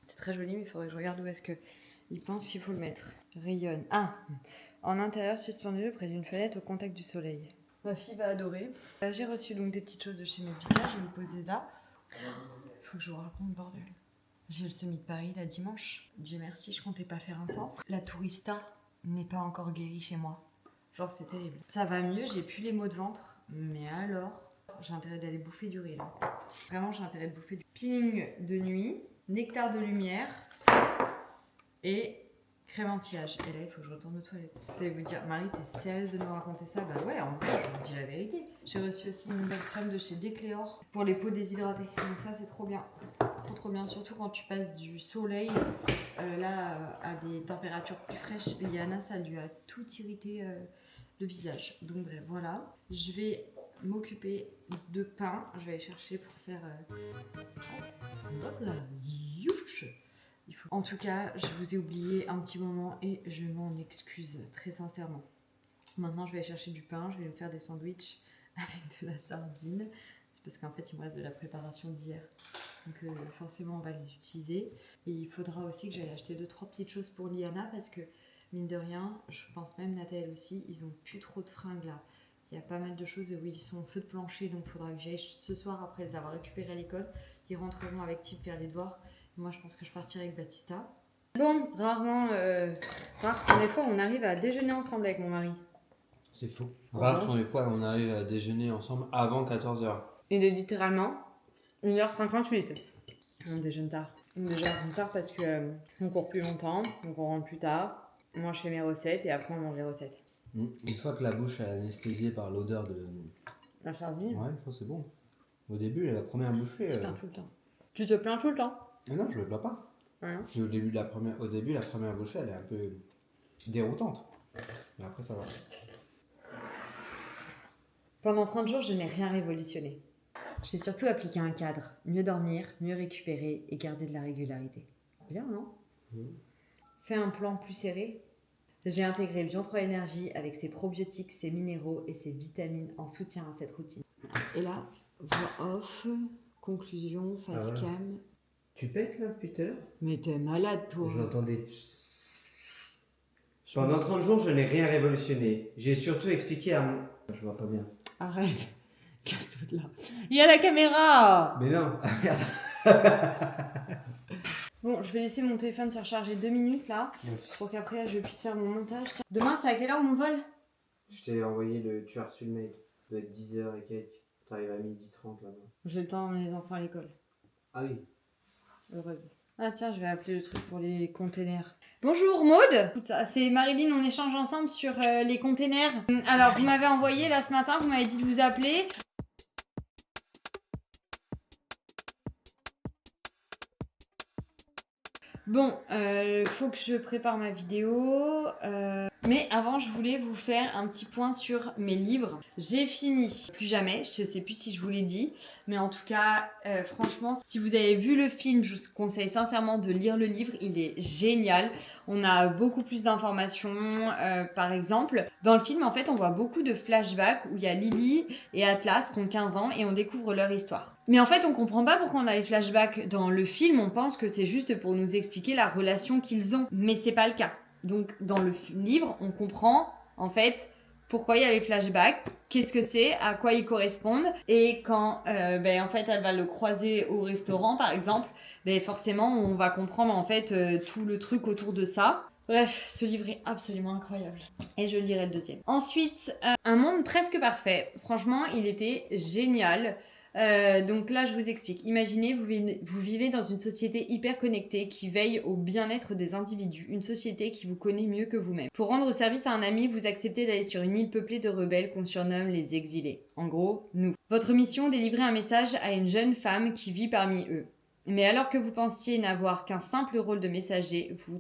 C'est très joli, mais il faudrait que je regarde où est-ce que il pense qu'il faut le mettre. Rayonne. Ah! En intérieur, suspendu près d'une fenêtre au contact du soleil. Ma fille va adorer. J'ai reçu donc des petites choses de chez Melvita, je vais me poser là. Faut que je vous raconte, bordel. J'ai le Semi de Paris là dimanche. Dieu merci, je comptais pas faire un temps. La tourista n'est pas encore guérie chez moi. Genre c'est terrible. Ça va mieux, j'ai plus les maux de ventre. Mais alors, j'ai intérêt d'aller bouffer du riz là. Vraiment, j'ai intérêt de bouffer du peeling de nuit, nectar de lumière et crème anti-âge. Et là, il faut que je retourne aux toilettes. Vous allez vous dire, Marie, t'es sérieuse de nous raconter ça? Bah ouais, en vrai, je vous dis la vérité. J'ai reçu aussi une nouvelle crème de chez Décléor pour les peaux déshydratées. Donc ça, c'est trop bien. Trop bien. Surtout quand tu passes du soleil, à des températures plus fraîches. Yana, ça lui a tout irrité le visage. Donc bref, voilà. Je vais m'occuper de pain. Je vais aller chercher pour faire... Hop là, youch. En tout cas, je vous ai oublié un petit moment et je m'en excuse très sincèrement. Maintenant, je vais aller chercher du pain. Je vais me faire des sandwichs avec de la sardine. C'est parce qu'en fait, il me reste de la préparation d'hier. Donc forcément, on va les utiliser. Et il faudra aussi que j'aille acheter 2-3 petites choses pour Liana parce que, mine de rien, je pense même Nathalie aussi, ils ont plus trop de fringues là. Il y a pas mal de choses où ils sont au feu de plancher, donc il faudra que j'aille ce soir après les avoir récupérés à l'école. Ils rentreront avec Tip faire les devoirs. Moi, je pense que je partirai avec Baptista. Bon, rare sont les fois où on arrive à déjeuner ensemble avec mon mari. C'est faux. Voilà. Rare sont les fois où on arrive à déjeuner ensemble avant 14h. Il est littéralement 1h58. On déjeune tard. On déjeune tard parce que on court plus longtemps, donc on rentre plus tard. Moi, je fais mes recettes et après, on mange les recettes. Une fois que la bouche est anesthésiée par l'odeur de... La sardine. Ouais, ça c'est bon. Au début, la première bouchée... Tu te plains tout le temps. Tu te plains tout le temps. Ah non, je me plains pas. Ouais. Au début, la première bouchée, elle est un peu déroutante. Mais après, ça va. Pendant 30 jours, je n'ai rien révolutionné. J'ai surtout appliqué un cadre. Mieux dormir, mieux récupérer et garder de la régularité. Bien, non? Fais un plan plus serré. J'ai intégré Bion 3 Énergie avec ses probiotiques, ses minéraux et ses vitamines en soutien à cette routine. Et là, voix off, conclusion, face cam. Tu pètes là depuis tout à l'heure? Mais t'es malade, toi. J'entendais... Pendant 30 jours, je n'ai rien révolutionné. J'ai surtout expliqué à mon... Je vois pas bien. Arrête. Casse-toi de là. Il y a la caméra. Mais non, ah merde. Bon, je vais laisser mon téléphone se recharger 2 minutes là, pour qu'après je puisse faire mon montage. Demain, c'est à quelle heure mon vol? Je t'ai envoyé tu as reçu le mail. Ça doit être 10h et quelques. T'arrives à 12h30 là-bas. J'ai le temps d'emmener les enfants à l'école. Ah oui. Heureuse. Ah tiens, je vais appeler le truc pour les containers. Bonjour Maude. C'est Marilyn, on échange ensemble sur les containers. Alors, vous m'avez envoyé là ce matin, vous m'avez dit de vous appeler. Bon, faut que je prépare ma vidéo. Mais avant, je voulais vous faire un petit point sur mes livres. J'ai fini Plus jamais, je sais plus si je vous l'ai dit. Mais en tout cas, franchement, si vous avez vu le film, je vous conseille sincèrement de lire le livre. Il est génial. On a beaucoup plus d'informations. Par exemple, dans le film, en fait, on voit beaucoup de flashbacks où il y a Lily et Atlas qui ont 15 ans et on découvre leur histoire. Mais en fait, on comprend pas pourquoi on a les flashbacks dans le film. On pense que c'est juste pour nous expliquer la relation qu'ils ont. Mais c'est pas le cas. Donc, dans le livre, on comprend, en fait, pourquoi il y a les flashbacks, qu'est-ce que c'est, à quoi ils correspondent. Et quand, en fait, elle va le croiser au restaurant, par exemple, forcément, on va comprendre, en fait, tout le truc autour de ça. Bref, ce livre est absolument incroyable. Et je lirai le deuxième. Ensuite, Un monde presque parfait. Franchement, il était génial. Donc là, je vous explique. Imaginez, vous vivez dans une société hyper connectée qui veille au bien-être des individus, une société qui vous connaît mieux que vous-même. Pour rendre service à un ami, vous acceptez d'aller sur une île peuplée de rebelles qu'on surnomme les exilés. En gros, nous. Votre mission, délivrer un message à une jeune femme qui vit parmi eux. Mais alors que vous pensiez n'avoir qu'un simple rôle de messager, vous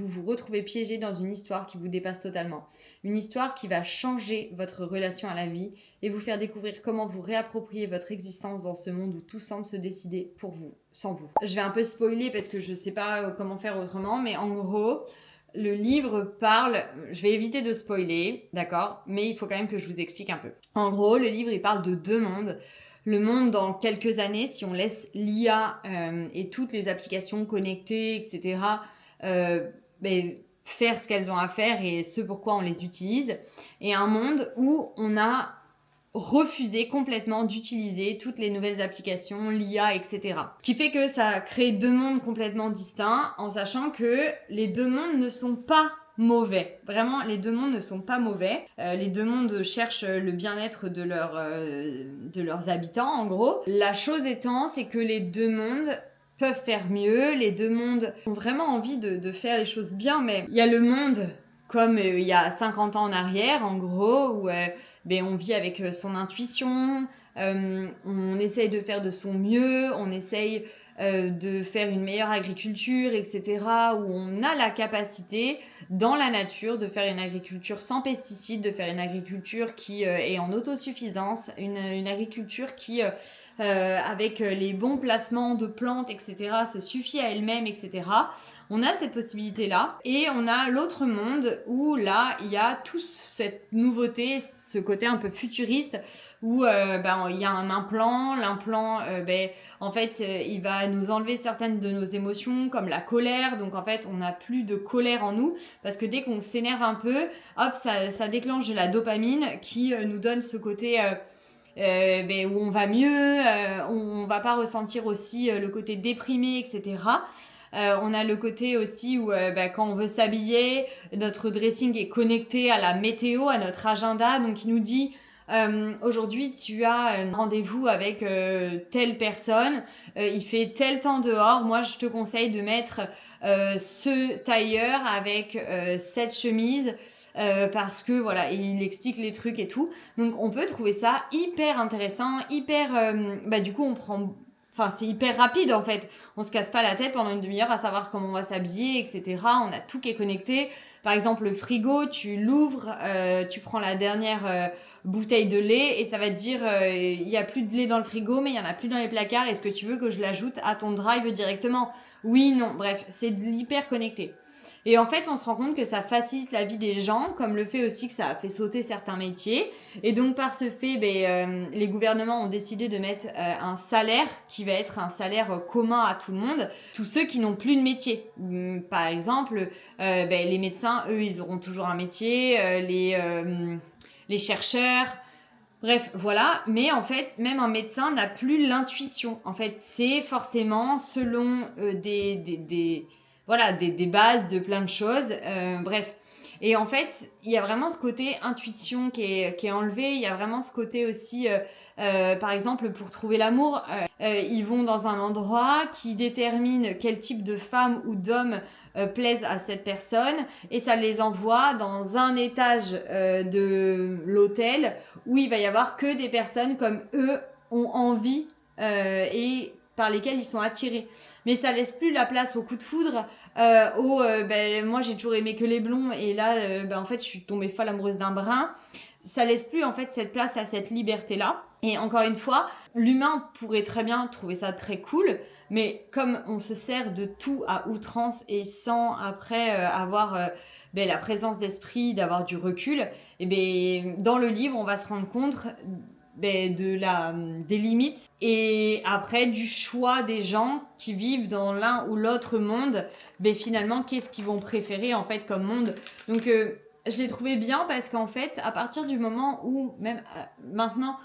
vous retrouvez piégé dans une histoire qui vous dépasse totalement. Une histoire qui va changer votre relation à la vie et vous faire découvrir comment vous réapproprier votre existence dans ce monde où tout semble se décider pour vous, sans vous. Je vais un peu spoiler parce que je sais pas comment faire autrement, mais en gros, le livre parle... Je vais éviter de spoiler, d'accord? Mais il faut quand même que je vous explique un peu. En gros, le livre, il parle de 2 mondes. Le monde dans quelques années, si on laisse l'IA et toutes les applications connectées, etc., faire ce qu'elles ont à faire et ce pourquoi on les utilise. Et un monde où on a refusé complètement d'utiliser toutes les nouvelles applications, l'IA, etc. Ce qui fait que ça crée 2 mondes complètement distincts, en sachant que les 2 mondes ne sont pas mauvais. Vraiment, les 2 mondes ne sont pas mauvais. Les 2 mondes cherchent le bien-être de leurs habitants, en gros. La chose étant, c'est que les 2 mondes peuvent faire mieux. Les 2 mondes ont vraiment envie de faire les choses bien, mais il y a le monde comme il y a 50 ans en arrière, en gros, où on vit avec son intuition, on essaye de faire de son mieux, on essaye de faire une meilleure agriculture, etc., où on a la capacité dans la nature de faire une agriculture sans pesticides, de faire une agriculture qui est en autosuffisance, une agriculture qui, avec les bons placements de plantes, etc., se suffit à elle-même, etc. On a cette possibilité-là. Et on a l'autre monde où là, il y a toute cette nouveauté, ce côté un peu futuriste, où il y a un implant. L'implant, en fait, il va nous enlever certaines de nos émotions, comme la colère. Donc en fait, on n'a plus de colère en nous, parce que dès qu'on s'énerve un peu, hop, ça déclenche de la dopamine qui nous donne ce côté où on va mieux, on va pas ressentir aussi le côté déprimé, etc. On a le côté aussi où quand on veut s'habiller, notre dressing est connecté à la météo, à notre agenda, donc il nous dit aujourd'hui tu as un rendez-vous avec telle personne, il fait tel temps dehors, moi je te conseille de mettre ce tailleur avec cette chemise. Parce que voilà, il explique les trucs et tout. Donc on peut trouver ça hyper intéressant, hyper... du coup on prend... Enfin, c'est hyper rapide en fait. On se casse pas la tête pendant une demi-heure à savoir comment on va s'habiller, etc. On a tout qui est connecté. Par exemple, le frigo, tu l'ouvres, tu prends la dernière bouteille de lait et ça va te dire il y a plus de lait dans le frigo, mais il y en a plus dans les placards. Est-ce que tu veux que je l'ajoute à ton drive directement? Oui, non. Bref, c'est de l'hyper connecté. Et en fait, on se rend compte que ça facilite la vie des gens, comme le fait aussi que ça a fait sauter certains métiers. Et donc, par ce fait, les gouvernements ont décidé de mettre un salaire qui va être un salaire commun à tout le monde. Tous ceux qui n'ont plus de métier. Par exemple, les médecins, eux, ils auront toujours un métier. Les chercheurs... Bref, voilà. Mais en fait, même un médecin n'a plus l'intuition. En fait, c'est forcément selon des bases de plein de choses. Bref. Et en fait, il y a vraiment ce côté intuition qui est enlevé. Il y a vraiment ce côté aussi, par exemple, pour trouver l'amour, ils vont dans un endroit qui détermine quel type de femme ou d'homme plaise à cette personne et ça les envoie dans un étage de l'hôtel où il va y avoir que des personnes comme eux ont envie et par lesquelles ils sont attirés. Mais ça laisse plus la place au coup de foudre, moi j'ai toujours aimé que les blonds et là en fait je suis tombée folle amoureuse d'un brun. Ça laisse plus en fait cette place à cette liberté là. Et encore une fois, l'humain pourrait très bien trouver ça très cool, mais comme on se sert de tout à outrance et sans après avoir la présence d'esprit, d'avoir du recul, et dans le livre on va se rendre compte des limites et après du choix des gens qui vivent dans l'un ou l'autre monde, finalement qu'est-ce qu'ils vont préférer en fait comme monde. Donc je l'ai trouvé bien parce qu'en fait à partir du moment où même maintenant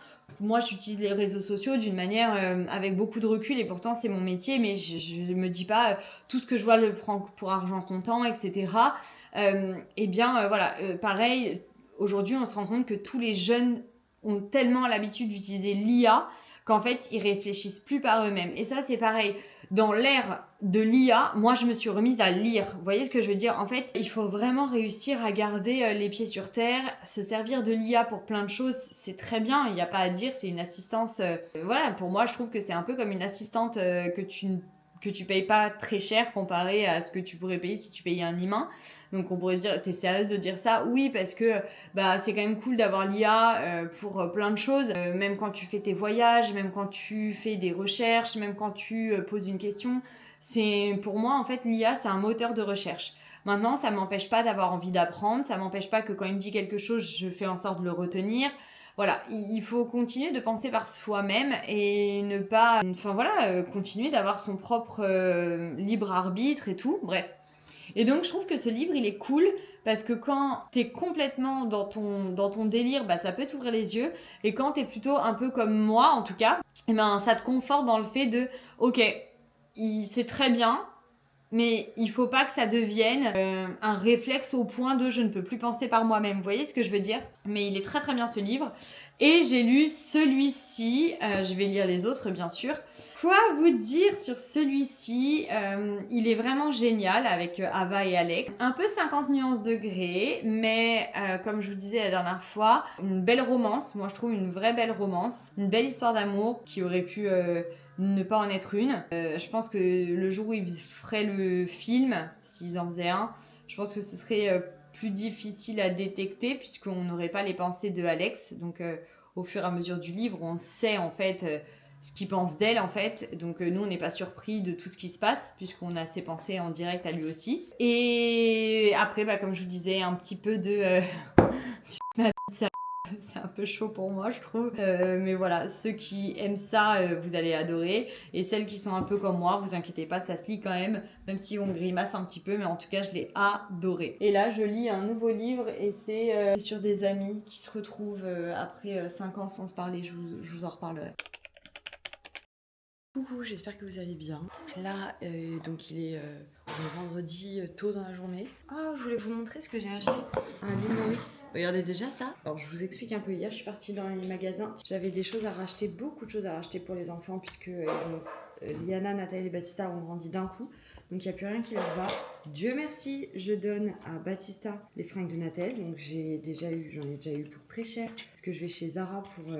moi j'utilise les réseaux sociaux d'une manière avec beaucoup de recul et pourtant c'est mon métier, mais je me dis pas tout ce que je vois le prends pour argent comptant, etc. Pareil, aujourd'hui on se rend compte que tous les jeunes ont tellement l'habitude d'utiliser l'IA qu'en fait, ils réfléchissent plus par eux-mêmes. Et ça, c'est pareil. Dans l'ère de l'IA, moi, je me suis remise à lire. Vous voyez ce que je veux dire? En fait, il faut vraiment réussir à garder les pieds sur terre. Se servir de l'IA pour plein de choses, c'est très bien. Il n'y a pas à dire, c'est une assistance... pour moi, je trouve que c'est un peu comme une assistante que tu payes pas très cher comparé à ce que tu pourrais payer si tu payais un humain. Donc on pourrait se dire, t'es sérieuse de dire ça? Oui, parce que c'est quand même cool d'avoir l'IA pour plein de choses. Même quand tu fais tes voyages, même quand tu fais des recherches, même quand tu poses une question. Pour moi, en fait, l'IA, c'est un moteur de recherche. Maintenant, ça m'empêche pas d'avoir envie d'apprendre, ça m'empêche pas que quand il me dit quelque chose, je fais en sorte de le retenir. Voilà, il faut continuer de penser par soi-même et ne pas... continuer d'avoir son propre libre arbitre et tout, bref. Et donc, je trouve que ce livre, il est cool parce que quand t'es complètement dans ton délire, ça peut t'ouvrir les yeux. Et quand t'es plutôt un peu comme moi, en tout cas, ça te conforte dans le fait de, ok, c'est très bien, mais il faut pas que ça devienne un réflexe au point de je ne peux plus penser par moi-même. Vous voyez ce que je veux dire? Mais il est très très bien ce livre. Et j'ai lu celui-ci. Je vais lire les autres bien sûr. Quoi vous dire sur celui-ci? Il est vraiment génial avec Ava et Alec. Un peu 50 nuances degrés, mais comme je vous disais la dernière fois, une belle romance. Moi je trouve une vraie belle romance. Une belle histoire d'amour qui aurait pu ne pas en être une. Je pense que le jour où ils feraient le film, s'ils en faisaient un, je pense que ce serait plus difficile à détecter puisqu'on n'aurait pas les pensées de Alex. Donc au fur et à mesure du livre, on sait en fait ce qu'il pense d'elle en fait. Donc nous, on n'est pas surpris de tout ce qui se passe puisqu'on a ses pensées en direct à lui aussi. Et après, comme je vous disais, un petit peu de... C'est un peu chaud pour moi, je trouve. Mais voilà, ceux qui aiment ça, vous allez adorer. Et celles qui sont un peu comme moi, vous inquiétez pas, ça se lit quand même si on grimace un petit peu. Mais en tout cas, je l'ai adoré. Et là, je lis un nouveau livre et c'est sur des amis qui se retrouvent après 5 ans sans se parler. Je vous en reparlerai. Coucou, j'espère que vous allez bien. Là, donc on est vendredi tôt dans la journée. Ah, je voulais vous montrer ce que j'ai acheté. Un L'île Maurice. Regardez déjà ça. Alors, je vous explique un peu. Hier, je suis partie dans les magasins. J'avais des choses à racheter, beaucoup de choses à racheter pour les enfants, puisque Liana, Nathalie et Baptista ont grandi d'un coup. Donc, il n'y a plus rien qui leur va. Dieu merci, je donne à Baptista les fringues de Nathalie. Donc, j'en ai déjà eu pour très cher. Parce que je vais chez Zara pour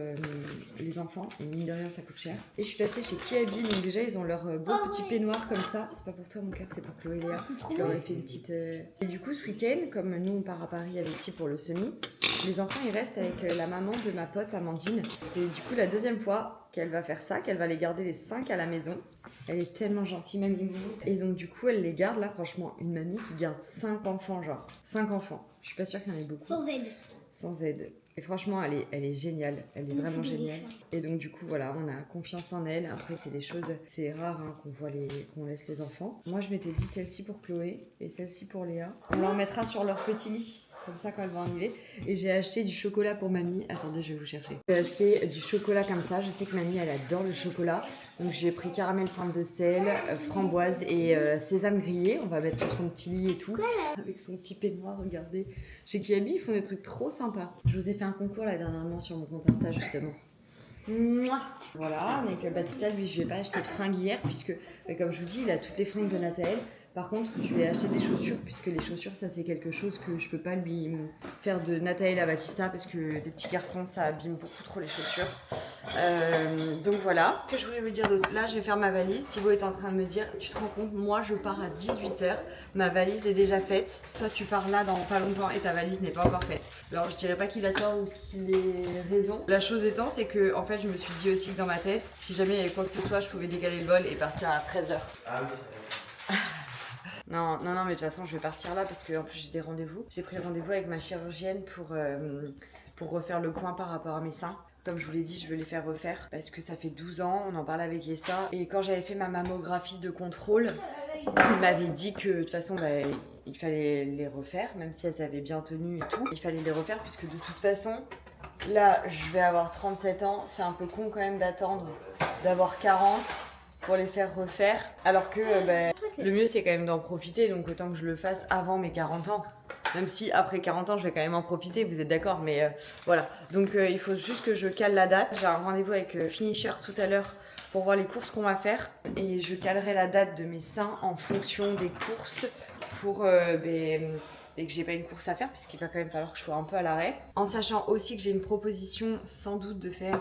les enfants. Et mine de rien, ça coûte cher. Et je suis passée chez Kiabi. Donc, déjà, ils ont leur beau petit peignoir comme ça. C'est pas pour toi, mon cœur, c'est pour Chloé et Léa. Je leur ai fait une petite. Et du coup, ce week-end, comme nous, on part à Paris avec Ti pour le semi, les enfants, ils restent avec la maman de ma pote Amandine. C'est du coup la deuxième fois qu'elle va faire ça, qu'elle va les garder les 5 à la maison. Elle est tellement gentille, mamie Moumou. Et donc, du coup, elle les garde là, franchement, une mamie qui garde 5 enfants, genre 5 enfants. Je suis pas sûre qu'il y en ait beaucoup. Sans aide. Sans aide. Et franchement, elle est géniale. Elle est vraiment géniale. Et donc, du coup, voilà, on a confiance en elle. Après, c'est des choses, c'est rare hein, qu'on laisse les enfants. Moi, je m'étais dit celle-ci pour Chloé et celle-ci pour Léa. On leur mettra sur leur petit lit. Comme ça quand elles vont arriver. Et j'ai acheté du chocolat pour mamie. Attendez, je vais vous chercher. J'ai acheté du chocolat comme ça. Je sais que mamie, elle adore le chocolat. Donc j'ai pris caramel pointe de sel, framboise et sésame grillé. On va mettre sur son petit lit et tout. Avec son petit peignoir, regardez. Chez Kiabi, ils font des trucs trop sympas. Je vous ai fait un concours là dernièrement sur mon compte Insta justement. Mouah. Voilà, donc Baptista, lui, je vais pas acheter de fringues hier puisque, comme je vous dis, il a toutes les fringues de Nathalie. Par contre, je vais acheter des chaussures puisque les chaussures, ça c'est quelque chose que je peux pas lui faire de Nathalie à Baptista parce que des petits garçons, ça abîme beaucoup trop les chaussures. Donc voilà. Ce que je voulais vous dire d'autre, là je vais faire ma valise. Thibaut est en train de me dire, tu te rends compte, moi je pars à 18h, ma valise est déjà faite. Toi tu pars là dans pas longtemps et ta valise n'est pas encore faite. Alors je dirais pas qu'il a tort ou qu'il ait raison. La chose étant, c'est que en fait je me suis dit aussi que dans ma tête, si jamais il y avait quoi que ce soit, je pouvais décaler le vol et partir à 13h. Ah oui. Non, mais de toute façon, je vais partir là parce que en plus j'ai des rendez-vous. J'ai pris rendez-vous avec ma chirurgienne pour refaire le point par rapport à mes seins. Comme je vous l'ai dit, je veux les faire refaire parce que ça fait 12 ans, on en parlait avec Yesta. Et quand j'avais fait ma mammographie de contrôle, il m'avait dit que de toute façon, il fallait les refaire, même si elles avaient bien tenu et tout. Il fallait les refaire puisque de toute façon, là, je vais avoir 37 ans. C'est un peu con quand même d'attendre d'avoir 40 pour les faire refaire. Alors que le mieux, c'est quand même d'en profiter. Donc autant que je le fasse avant mes 40 ans. Même si après 40 ans, je vais quand même en profiter, vous êtes d'accord, mais voilà. Donc il faut juste que je cale la date. J'ai un rendez-vous avec Finisher tout à l'heure pour voir les courses qu'on va faire. Et je calerai la date de mes seins en fonction des courses pour et que j'ai pas une course à faire puisqu'il va quand même falloir que je sois un peu à l'arrêt. En sachant aussi que j'ai une proposition sans doute de faire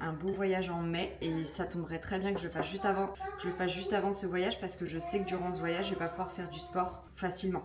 un beau voyage en mai et ça tomberait très bien que je le fasse juste avant ce voyage parce que je sais que durant ce voyage, je vais pas pouvoir faire du sport facilement.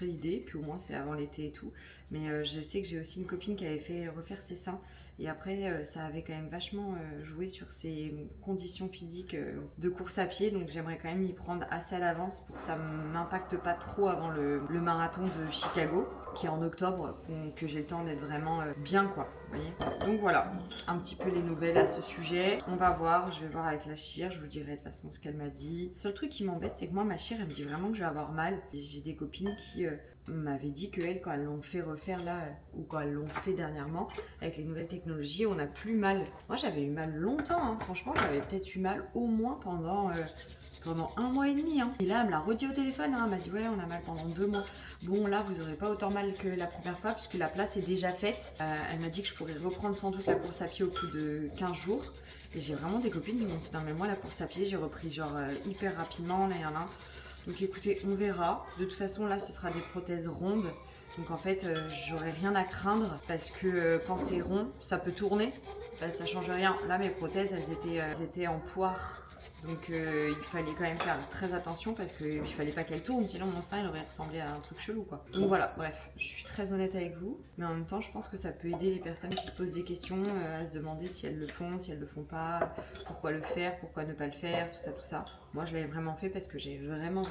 L'idée, puis au moins c'est avant l'été et tout, mais je sais que j'ai aussi une copine qui avait fait refaire ses seins et après ça avait quand même vachement joué sur ses conditions physiques de course à pied, donc j'aimerais quand même y prendre assez à l'avance pour que ça m'impacte pas trop avant le marathon de Chicago qui est en octobre, que j'ai le temps d'être vraiment bien quoi, vous voyez. Donc voilà, un petit peu les nouvelles à ce sujet. On va voir, je vais voir avec la chire, je vous dirai de toute façon ce qu'elle m'a dit. Le seul truc qui m'embête, c'est que moi ma chire elle me dit vraiment que je vais avoir mal. J'ai des copines qui m'avaient dit qu'elles, quand elles l'ont fait refaire là, ou quand elles l'ont fait dernièrement, avec les nouvelles technologies, on n'a plus mal. Moi j'avais eu mal longtemps, hein. Franchement j'avais peut-être eu mal au moins pendant 1 mois et demi. Hein. Et là, elle me l'a redit au téléphone. Hein. Elle m'a dit, ouais, on a mal pendant 2 mois. Bon, là, vous n'aurez pas autant mal que la première fois puisque la place est déjà faite. Elle m'a dit que je pourrais reprendre sans doute la course à pied au bout de 15 jours. Et j'ai vraiment des copines qui m'ont dit, non, mais moi, la course à pied, j'ai repris genre hyper rapidement. Là, il y en a. Donc écoutez, on verra. De toute façon, là, ce sera des prothèses rondes. Donc en fait, j'aurai rien à craindre parce que quand c'est rond, ça peut tourner. Bah, ça change rien. Là, mes prothèses, elles étaient en poire. Donc il fallait quand même faire très attention parce qu'il fallait pas qu'elle tourne, sinon mon sein il aurait ressemblé à un truc chelou quoi. Donc voilà, bref, je suis très honnête avec vous, mais en même temps je pense que ça peut aider les personnes qui se posent des questions à se demander si elles le font, si elles le font pas, pourquoi le faire, pourquoi ne pas le faire, tout ça, tout ça. Moi je l'avais vraiment fait parce que j'ai vraiment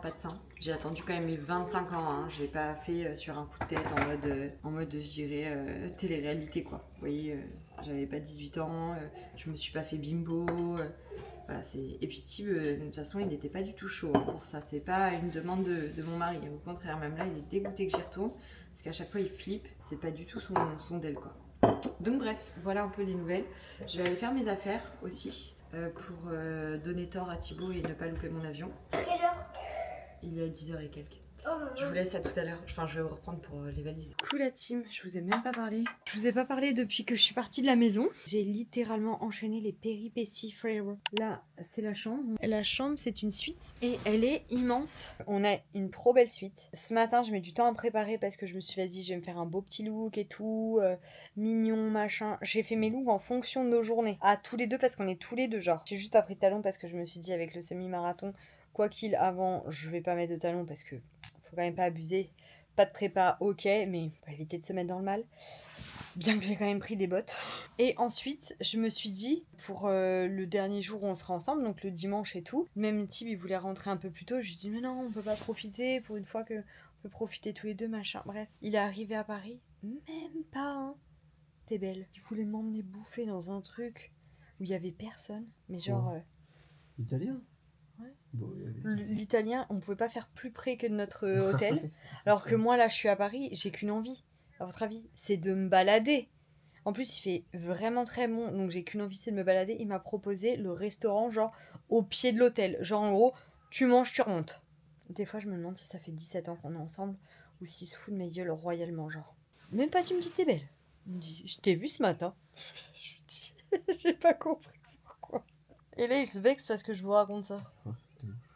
pas de sein. J'ai attendu quand même mes 25 ans, hein. Je l'ai pas fait sur un coup de tête en mode je dirais télé-réalité quoi. Vous voyez, j'avais pas 18 ans, je me suis pas fait bimbo. Voilà, et puis Tib, de toute façon, il n'était pas du tout chaud hein, pour ça. C'est pas une demande de mon mari. Au contraire, même là, il est dégoûté que j'y retourne. Parce qu'à chaque fois, il flippe. C'est pas du tout son d'elle, quoi. Donc bref, voilà un peu les nouvelles. Je vais aller faire mes affaires aussi. Pour donner tort à Thibaut et ne pas louper mon avion. Quelle heure? Il est à 10h et quelques. Oh, Je vous laisse à tout à l'heure. Enfin, je vais vous reprendre pour les valises. Coucou la team, je vous ai même pas parlé. Je vous ai pas parlé depuis que je suis partie de la maison. J'ai littéralement enchaîné les péripéties, frérot. Là, c'est la chambre. La chambre, c'est une suite et elle est immense. On a une trop belle suite. Ce matin, je mets du temps à me préparer parce que je me suis dit, je vais me faire un beau petit look et tout, mignon, machin. J'ai fait mes looks en fonction de nos journées. À tous les deux parce qu'on est tous les deux, genre. J'ai juste pas pris de talons parce que je me suis dit, avec le semi-marathon, quoi qu'il avant, je vais pas mettre de talons parce que faut quand même pas abuser. Pas de prépa, ok, mais faut éviter de se mettre dans le mal. Bien que j'ai quand même pris des bottes. Et ensuite, je me suis dit, pour le dernier jour où on sera ensemble, donc le dimanche et tout, même Tib, il voulait rentrer un peu plus tôt. Je lui ai dit, mais non, on peut pas profiter pour une fois que on peut profiter tous les deux, machin. Bref, il est arrivé à Paris, même pas, hein. T'es belle. Il voulait m'emmener bouffer dans un truc où il y avait personne, mais genre. Italien? Ouais. Bon, L'italien, on pouvait pas faire plus près que de notre hôtel. Alors que moi, là, je suis à Paris, j'ai qu'une envie. À votre avis, c'est de me balader. En plus, il fait vraiment très bon, donc j'ai qu'une envie, c'est de me balader. Il m'a proposé le restaurant, genre, au pied de l'hôtel. Genre, en gros, tu manges, tu remontes. Des fois, je me demande si ça fait 17 ans qu'on est ensemble ou s'il se fout de mes gueules royalement, genre. Même pas, tu me dis, t'es belle. Il me dit, je t'ai vu ce matin. Je lui dis, j'ai pas compris pourquoi. Et là, il se vexe parce que je vous raconte ça.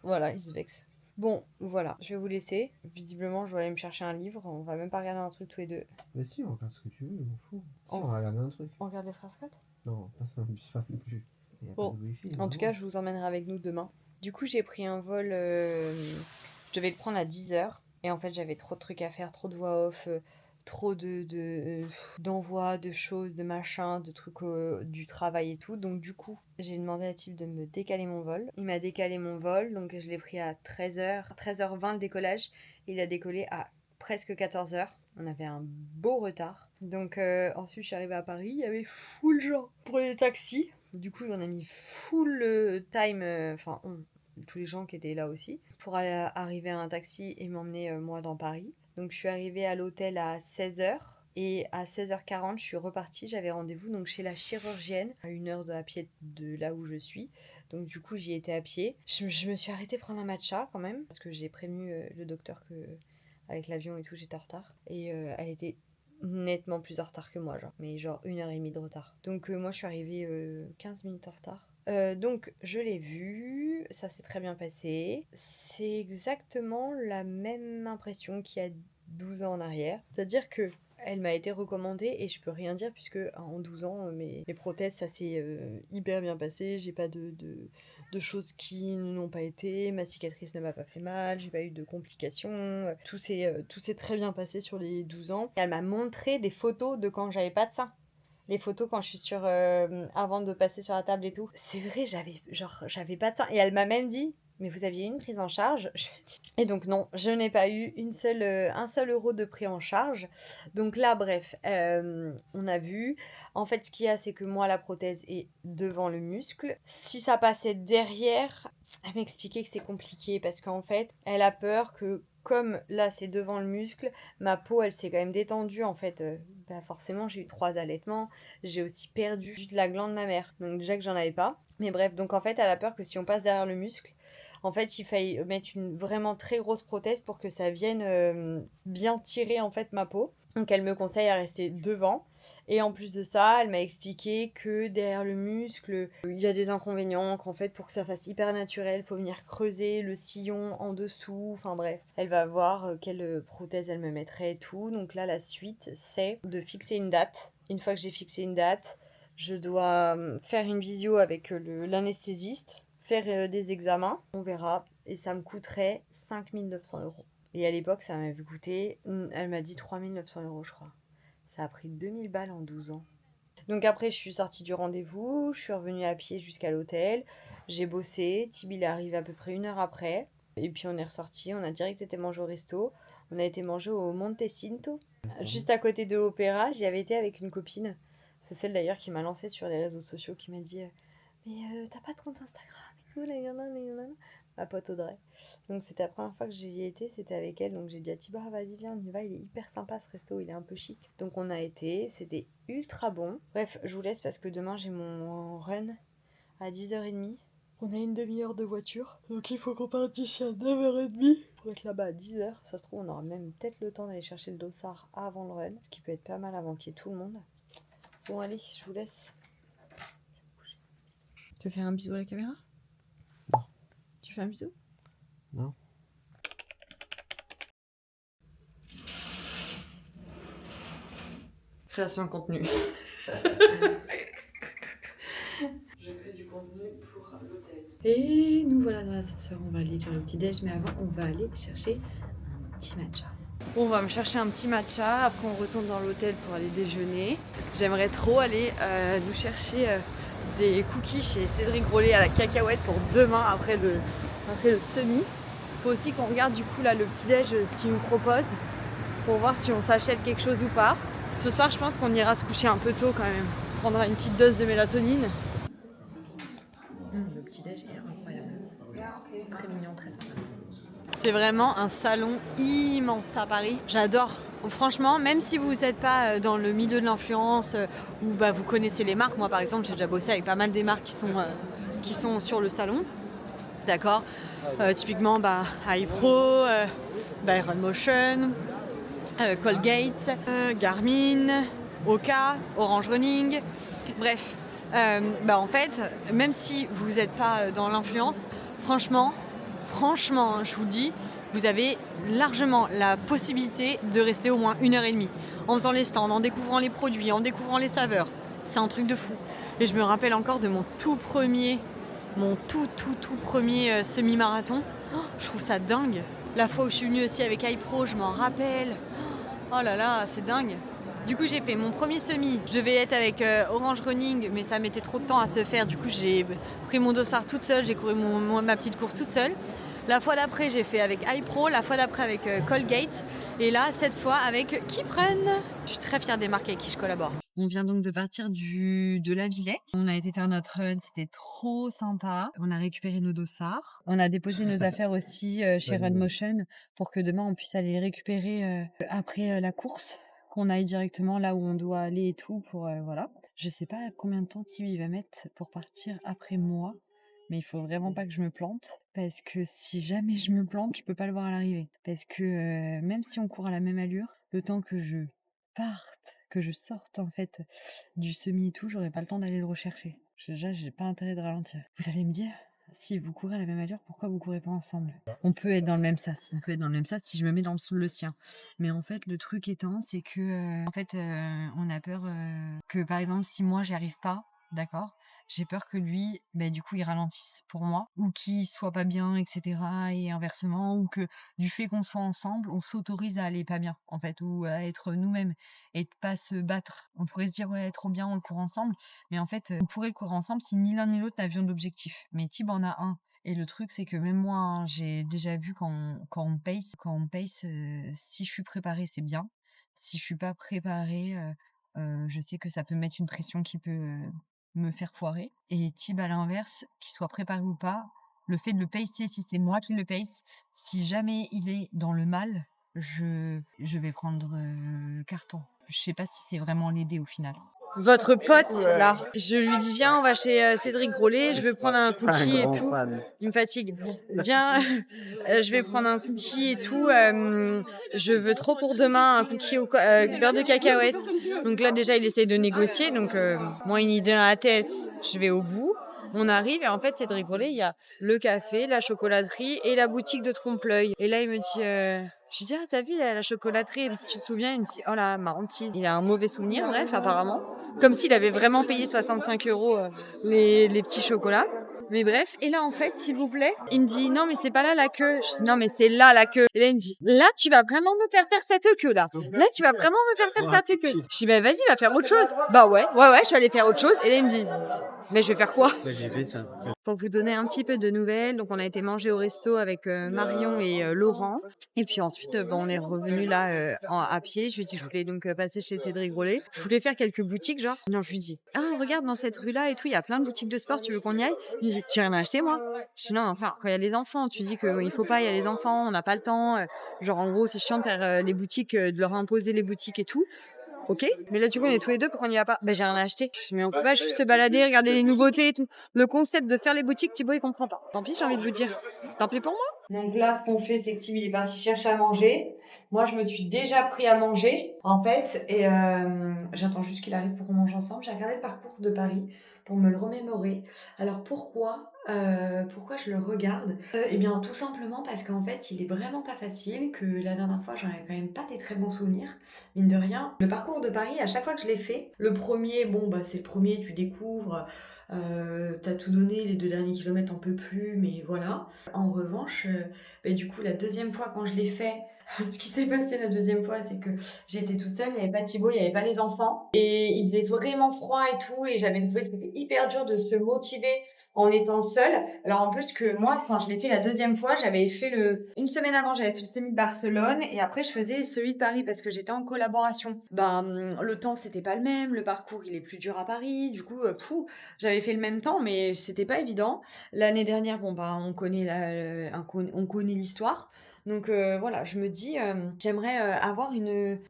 Voilà, il se vexe. Bon, voilà, je vais vous laisser. Visiblement, je vais aller me chercher un livre. On va même pas regarder un truc tous les deux. Mais si, on regarde ce que tu veux, je m'en fous. Si, Oh. on va regarder un truc. On regarde les Frères Scott ? Non, pas ça, pas non plus. Il y a Bon, pas de wifi. en tout cas, je vous emmènerai avec nous demain. Du coup, j'ai pris un vol. Je devais le prendre à 10h. Et en fait, j'avais trop de trucs à faire, trop de voix off, trop d'envois, de choses, de machins, de trucs du travail et tout. Donc, du coup, j'ai demandé à Tib de me décaler mon vol. Il m'a décalé mon vol, donc je l'ai pris à 13h. 13h20 le décollage. Il a décollé à presque 14h. On avait un beau retard. Donc ensuite je suis arrivée à Paris, il y avait full gens pour les taxis. Du coup on a mis full time, tous les gens qui étaient là aussi, pour arriver à un taxi et m'emmener moi dans Paris. Donc je suis arrivée à l'hôtel à 16h. Et à 16h40, je suis repartie. J'avais rendez-vous donc chez la chirurgienne, à 1 heure à pied de là où je suis. Donc du coup, j'y étais à pied. Je me suis arrêtée prendre un matcha quand même, parce que j'ai prévenu le docteur que avec l'avion et tout, j'étais en retard. Et elle était nettement plus en retard que moi, genre. Mais genre 1h30 de retard. Donc moi, je suis arrivée 15 minutes en retard. Donc je l'ai vu, ça s'est très bien passé. C'est exactement la même impression qu'il y a 12 ans en arrière. C'est-à-dire que elle m'a été recommandée et je peux rien dire puisque en 12 ans, mes prothèses, ça s'est hyper bien passé. J'ai pas de choses qui n'ont pas été. Ma cicatrice ne m'a pas fait mal. J'ai pas eu de complications. Tout s'est très bien passé sur les 12 ans. Et elle m'a montré des photos de quand j'avais pas de sein. Les photos quand je suis sur avant de passer sur la table et tout. C'est vrai, j'avais pas de sein. Et elle m'a même dit, mais vous aviez une prise en charge? Je lui ai dit. Et donc non, je n'ai pas eu un seul euro de prise en charge. Donc là, bref, on a vu. En fait, ce qu'il y a, c'est que moi, la prothèse est devant le muscle. Si ça passait derrière, elle m'expliquait que c'est compliqué parce qu'en fait, elle a peur que comme là c'est devant le muscle, ma peau elle s'est quand même détendue en fait. Forcément j'ai eu 3 allaitements, j'ai aussi perdu de la glande mammaire, donc déjà que j'en avais pas. Mais bref, donc en fait elle a peur que si on passe derrière le muscle, en fait il faille mettre une vraiment très grosse prothèse pour que ça vienne bien tirer en fait ma peau. Donc elle me conseille à rester devant. Et en plus de ça, elle m'a expliqué que derrière le muscle, il y a des inconvénients, qu'en fait, pour que ça fasse hyper naturel, il faut venir creuser le sillon en dessous. Enfin bref, elle va voir quelle prothèse elle me mettrait et tout. Donc là, la suite, c'est de fixer une date. Une fois que j'ai fixé une date, je dois faire une visio avec l'anesthésiste, faire des examens, on verra. Et ça me coûterait 5 900 €. Et à l'époque, ça m'avait coûté, elle m'a dit 3 900 € je crois. Ça a pris 2000 balles en 12 ans. Donc après, je suis sortie du rendez-vous, je suis revenue à pied jusqu'à l'hôtel, j'ai bossé, Tibi il est arrivé à peu près 1 heure après, et puis on est ressorti, on a direct été manger au resto, on a été manger au Montecinto, juste à côté de Opéra, j'y avais été avec une copine, c'est celle d'ailleurs qui m'a lancée sur les réseaux sociaux, qui m'a dit mais t'as pas de compte Instagram et tout, là, ma pote Audrey. Donc c'était la première fois que j'y ai été, c'était avec elle, donc j'ai dit à Thibaut, ah, vas-y viens, on y va, il est hyper sympa ce resto, il est un peu chic. Donc on a été, c'était ultra bon. Bref, je vous laisse parce que demain j'ai mon run à 10h30. On a une demi-heure de voiture, donc il faut qu'on parte d'ici à 9h30 pour être là-bas à 10h. Ça se trouve, on aura même peut-être le temps d'aller chercher le dossard avant le run, ce qui peut être pas mal avant qu'il y ait tout le monde. Bon allez, je vous laisse. Tu fais un bisou à la caméra? Non. Tu fais un bisou? Non. Création de contenu. Je crée du contenu pour l'hôtel. Et nous voilà dans l'ascenseur, on va aller faire le petit déj, mais avant on va aller chercher un petit matcha. On va me chercher un petit matcha, après on retourne dans l'hôtel pour aller déjeuner. J'aimerais trop aller nous chercher des cookies chez Cédric Grolet à la cacahuète pour demain après le semi. Faut aussi qu'on regarde du coup là le petit déj, ce qu'il nous propose, pour voir si on s'achète quelque chose ou pas. Ce soir je pense qu'on ira se coucher un peu tôt quand même. On prendra une petite dose de mélatonine. Le petit déj est incroyable. Très mignon, très sympa. C'est vraiment un salon immense à Paris. J'adore. Franchement, même si vous n'êtes pas dans le milieu de l'influence ou bah, vous connaissez les marques, moi par exemple j'ai déjà bossé avec pas mal des marques qui sont sur le salon. D'accord. Typiquement iPro, Byron Motion, Colgate, Garmin, Oka, Orange Running. Bref, en fait, même si vous n'êtes pas dans l'influence, franchement, je vous le dis, vous avez largement la possibilité de rester au moins 1h30 en faisant les stands, en découvrant les produits, en découvrant les saveurs. C'est un truc de fou. Et je me rappelle encore de mon tout premier semi-marathon. Oh, je trouve ça dingue. La fois où je suis venue aussi avec iPro, je m'en rappelle. Oh là là, c'est dingue. Du coup, j'ai fait mon premier semi. Je devais être avec Orange Running, mais ça mettait trop de temps à se faire. Du coup, j'ai pris mon dossard toute seule. J'ai couru ma petite course toute seule. La fois d'après, j'ai fait avec iPro. La fois d'après, avec Colgate. Et là, cette fois, avec Kipren. Je suis très fière des marques avec qui je collabore. On vient donc de partir de la Villette. On a été faire notre run, c'était trop sympa. On a récupéré nos dossards. On a déposé nos affaires aussi chez Run Motion pour que demain on puisse aller les récupérer après la course, qu'on aille directement là où on doit aller et tout pour voilà. Je sais pas combien de temps Tibi va mettre pour partir après moi, mais il faut vraiment pas que je me plante parce que si jamais je me plante, je peux pas le voir à l'arrivée parce que même si on court à la même allure, le temps que je parte, que je sorte en fait du semi et tout, j'aurais pas le temps d'aller le rechercher. Déjà, j'ai pas intérêt de ralentir. Vous allez me dire, si vous courez à la même allure, pourquoi vous courez pas ensemble? On peut être dans le même sas. On peut être dans le même sas si je me mets dans le sien. Mais en fait, le truc étant, c'est que on a peur que par exemple, si moi j'y arrive pas, d'accord, j'ai peur que lui, du coup, il ralentisse pour moi, ou qu'il soit pas bien, etc. Et inversement, ou que du fait qu'on soit ensemble, on s'autorise à aller pas bien, en fait, ou à être nous-mêmes et de pas se battre. On pourrait se dire, ouais, trop bien, on le court ensemble, mais en fait, on pourrait le courir ensemble si ni l'un ni l'autre n'avions d'objectif. Mais Tib en a un. Et le truc, c'est que même moi, hein, j'ai déjà vu quand on pace, si je suis préparée, c'est bien. Si je suis pas préparée, je sais que ça peut mettre une pression qui peut me faire foirer. Et Tib, à l'inverse, qu'il soit préparé ou pas, le fait de le pacer, si c'est moi qui le pace, si jamais il est dans le mal, je vais prendre carton. Je sais pas si c'est vraiment l'aider au final. votre pote là. Je lui dis viens, on va chez Cédric Grolet, je vais prendre un cookie et tout. Il me fatigue. Viens, je vais prendre un cookie et tout. Je veux trop pour demain un cookie au beurre de cacahuète. Donc là déjà il essaye de négocier. Donc moi une idée dans la tête, je vais au bout. On arrive et en fait Cédric Grolet, il y a le café, la chocolaterie et la boutique de trompe-l'œil. Et là il me dit je lui dis ah t'as vu la chocolaterie, tu te souviens? Il me dit oh la marrantise. Il a un mauvais souvenir, bref apparemment. Comme s'il avait vraiment payé 65 € les petits chocolats. Mais bref, et là en fait, s'il vous plaît, il me dit non mais c'est pas là la queue. Je dis non mais c'est là la queue. Et là il me dit là tu vas vraiment me faire cette queue là. Là tu vas vraiment me faire cette queue. Je dis bah vas-y va faire autre chose. Bah ouais, je vais aller faire autre chose. Et là il me dit mais je vais faire quoi? Pour vous donner un petit peu de nouvelles, donc on a été manger au resto avec Marion et Laurent. Et puis ensuite, on est revenu là à pied. Je lui ai dit, je voulais donc passer chez Cédric Grolet. Je voulais faire quelques boutiques, genre. Non, je lui dis, ah, regarde dans cette rue-là et tout, il y a plein de boutiques de sport, tu veux qu'on y aille? Il me dit, j'ai rien à acheter, moi. Je dis, non, enfin, quand il y a les enfants, tu dis qu'il faut pas, il y a les enfants, on n'a pas le temps. Genre, en gros, c'est chiant de faire les boutiques, de leur imposer les boutiques et tout. Ok, mais là du coup on est tous les deux, pourquoi on n'y va pas? Ben j'ai rien acheté. Mais on peut pas juste se balader, regarder les nouveautés et tout. Le concept de faire les boutiques, Thibaut il comprend pas. Tant pis, j'ai envie de vous dire. Tant pis pour moi. Donc là ce qu'on fait c'est que Thibaut il est parti chercher à manger. Moi je me suis déjà pris à manger en fait et j'attends juste qu'il arrive pour qu'on mange ensemble. J'ai regardé le parcours de Paris pour me le remémorer. Alors pourquoi je le regarde? Eh bien tout simplement parce qu'en fait il est vraiment pas facile, que la dernière fois j'en avais quand même pas des très bons souvenirs. Mine de rien, le parcours de Paris, à chaque fois que je l'ai fait, le premier, bon bah c'est le premier, tu découvres, t'as tout donné, les 2 derniers kilomètres t'en peux plus, mais voilà. En revanche, du coup la deuxième fois quand je l'ai fait, ce qui s'est passé la deuxième fois, c'est que j'étais toute seule, il n'y avait pas Thibaut, il n'y avait pas les enfants, et il faisait vraiment froid et tout, et j'avais trouvé que c'était hyper dur de se motiver en étant seule. Alors en plus que moi, quand je l'ai fait la deuxième fois, j'avais fait une semaine avant, j'avais fait le semi de Barcelone et après je faisais celui de Paris parce que j'étais en collaboration. Le temps c'était pas le même, le parcours il est plus dur à Paris, du coup j'avais fait le même temps mais c'était pas évident. L'année dernière, on connaît on connaît l'histoire. Donc voilà, je me dis, j'aimerais avoir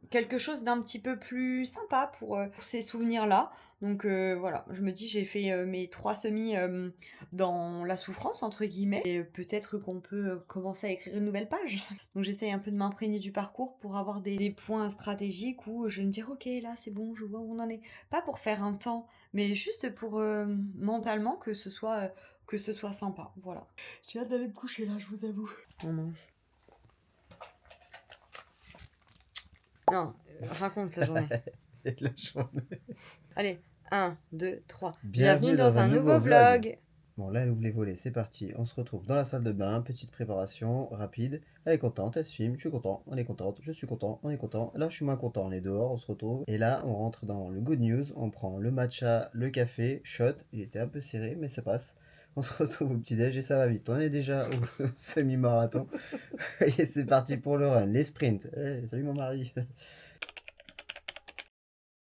quelque chose d'un petit peu plus sympa pour ces souvenirs-là. Donc voilà, je me dis, j'ai fait mes 3 semis dans la souffrance, entre guillemets. Et peut-être qu'on peut commencer à écrire une nouvelle page. Donc j'essaye un peu de m'imprégner du parcours pour avoir des points stratégiques où je vais me dire, ok, là c'est bon, je vois où on en est. Pas pour faire un temps, mais juste pour mentalement que ce soit sympa. Voilà. J'ai hâte d'aller me coucher là, je vous avoue. On mange. Non, raconte la journée. Allez, 1, 2, 3. Bienvenue dans un nouveau vlog. Bon, là, elle ouvre les volets, c'est parti. On se retrouve dans la salle de bain, petite préparation rapide. Elle est contente, elle se filme, je suis content, on est contente, je suis content, on est content. Là, je suis moins content, on est dehors, on se retrouve. Et là, on rentre dans le good news, on prend le matcha, le café, shot. Il était un peu serré, mais ça passe. On se retrouve au petit-déj et ça va vite. On est déjà au semi-marathon. Et c'est parti pour le run, les sprints. Hey, salut mon mari.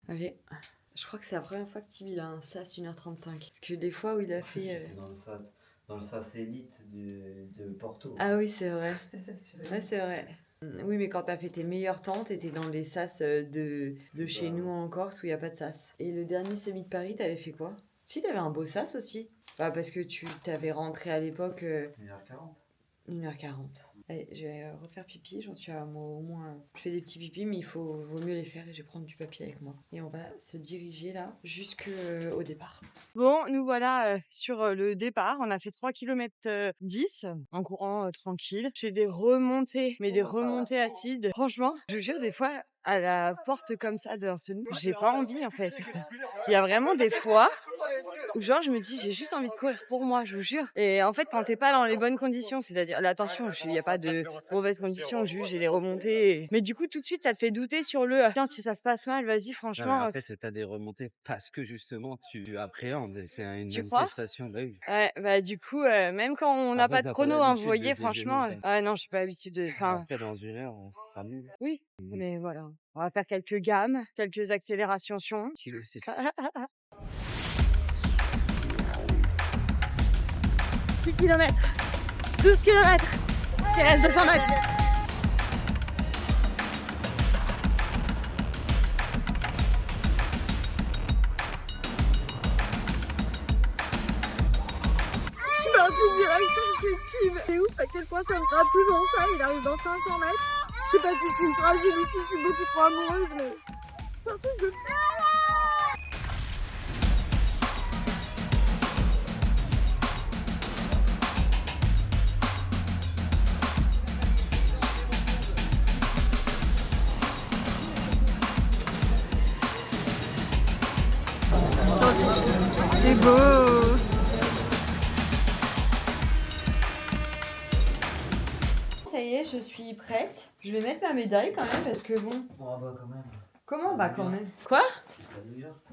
Allez, je crois que c'est la première fois que Tibi a un SAS 1h35. Parce que des fois où il a fait... J'étais dans le SAS élite de Porto. Ah oui, c'est vrai. Ouais, c'est vrai. Oui, mais quand t'as fait tes meilleurs temps, t'étais dans les SAS de chez nous en Corse où il n'y a pas de SAS. Et le dernier semi de Paris, t'avais fait quoi? Si, t'avais un beau SAS aussi. Bah, parce que tu t'avais rentré à l'époque... 1h40. 1h40. Allez, je vais refaire pipi, j'en suis à moi au moins... Je fais des petits pipis, mais vaut mieux les faire et je vais prendre du papier avec moi. Et on va se diriger là, jusqu'au départ. Bon, nous voilà sur le départ. On a fait 3 km 10 en courant tranquille. J'ai des remontées, mais des remontées acides. Franchement, je vous jure, des fois, à la porte comme ça d'un seul, j'ai pas envie en fait. Il y a vraiment des fois où genre je me dis j'ai juste envie de courir pour moi, je vous jure. Et en fait quand t'es pas dans les bonnes conditions, c'est-à-dire l'attention, il y a pas de mauvaises conditions, juste j'ai les remontées. Mais du coup tout de suite ça te fait douter sur tiens si ça se passe mal, vas-y franchement. Non, en fait t'as des remontées parce que justement tu appréhendes, c'est une Tu crois? manifestation. Bah oui. Ouais, bah du coup même quand on n'a pas de chrono, hein, vous voyez des franchement. genoux, Ah non, j'ai pas l'habitude de. Enfin, Après dans 1 heure on sera mieux. oui, mais voilà. On va faire quelques gammes, quelques accélérations. Kilo, c'est 6 km, 12 km, il reste 200 mètres. parti direct chez Tim. C'est ouf à quel point ça me gratte toujours ça. Il arrive dans 500 mètres. Je sais pas si c'est une fragile ou si je suis beaucoup trop amoureuse, mais c'est un truc de fou. C'est beau. Ça y est, je suis prête. Je vais mettre ma médaille quand même parce que bon. Oh bah quand même. Comment bah quand même. Quoi?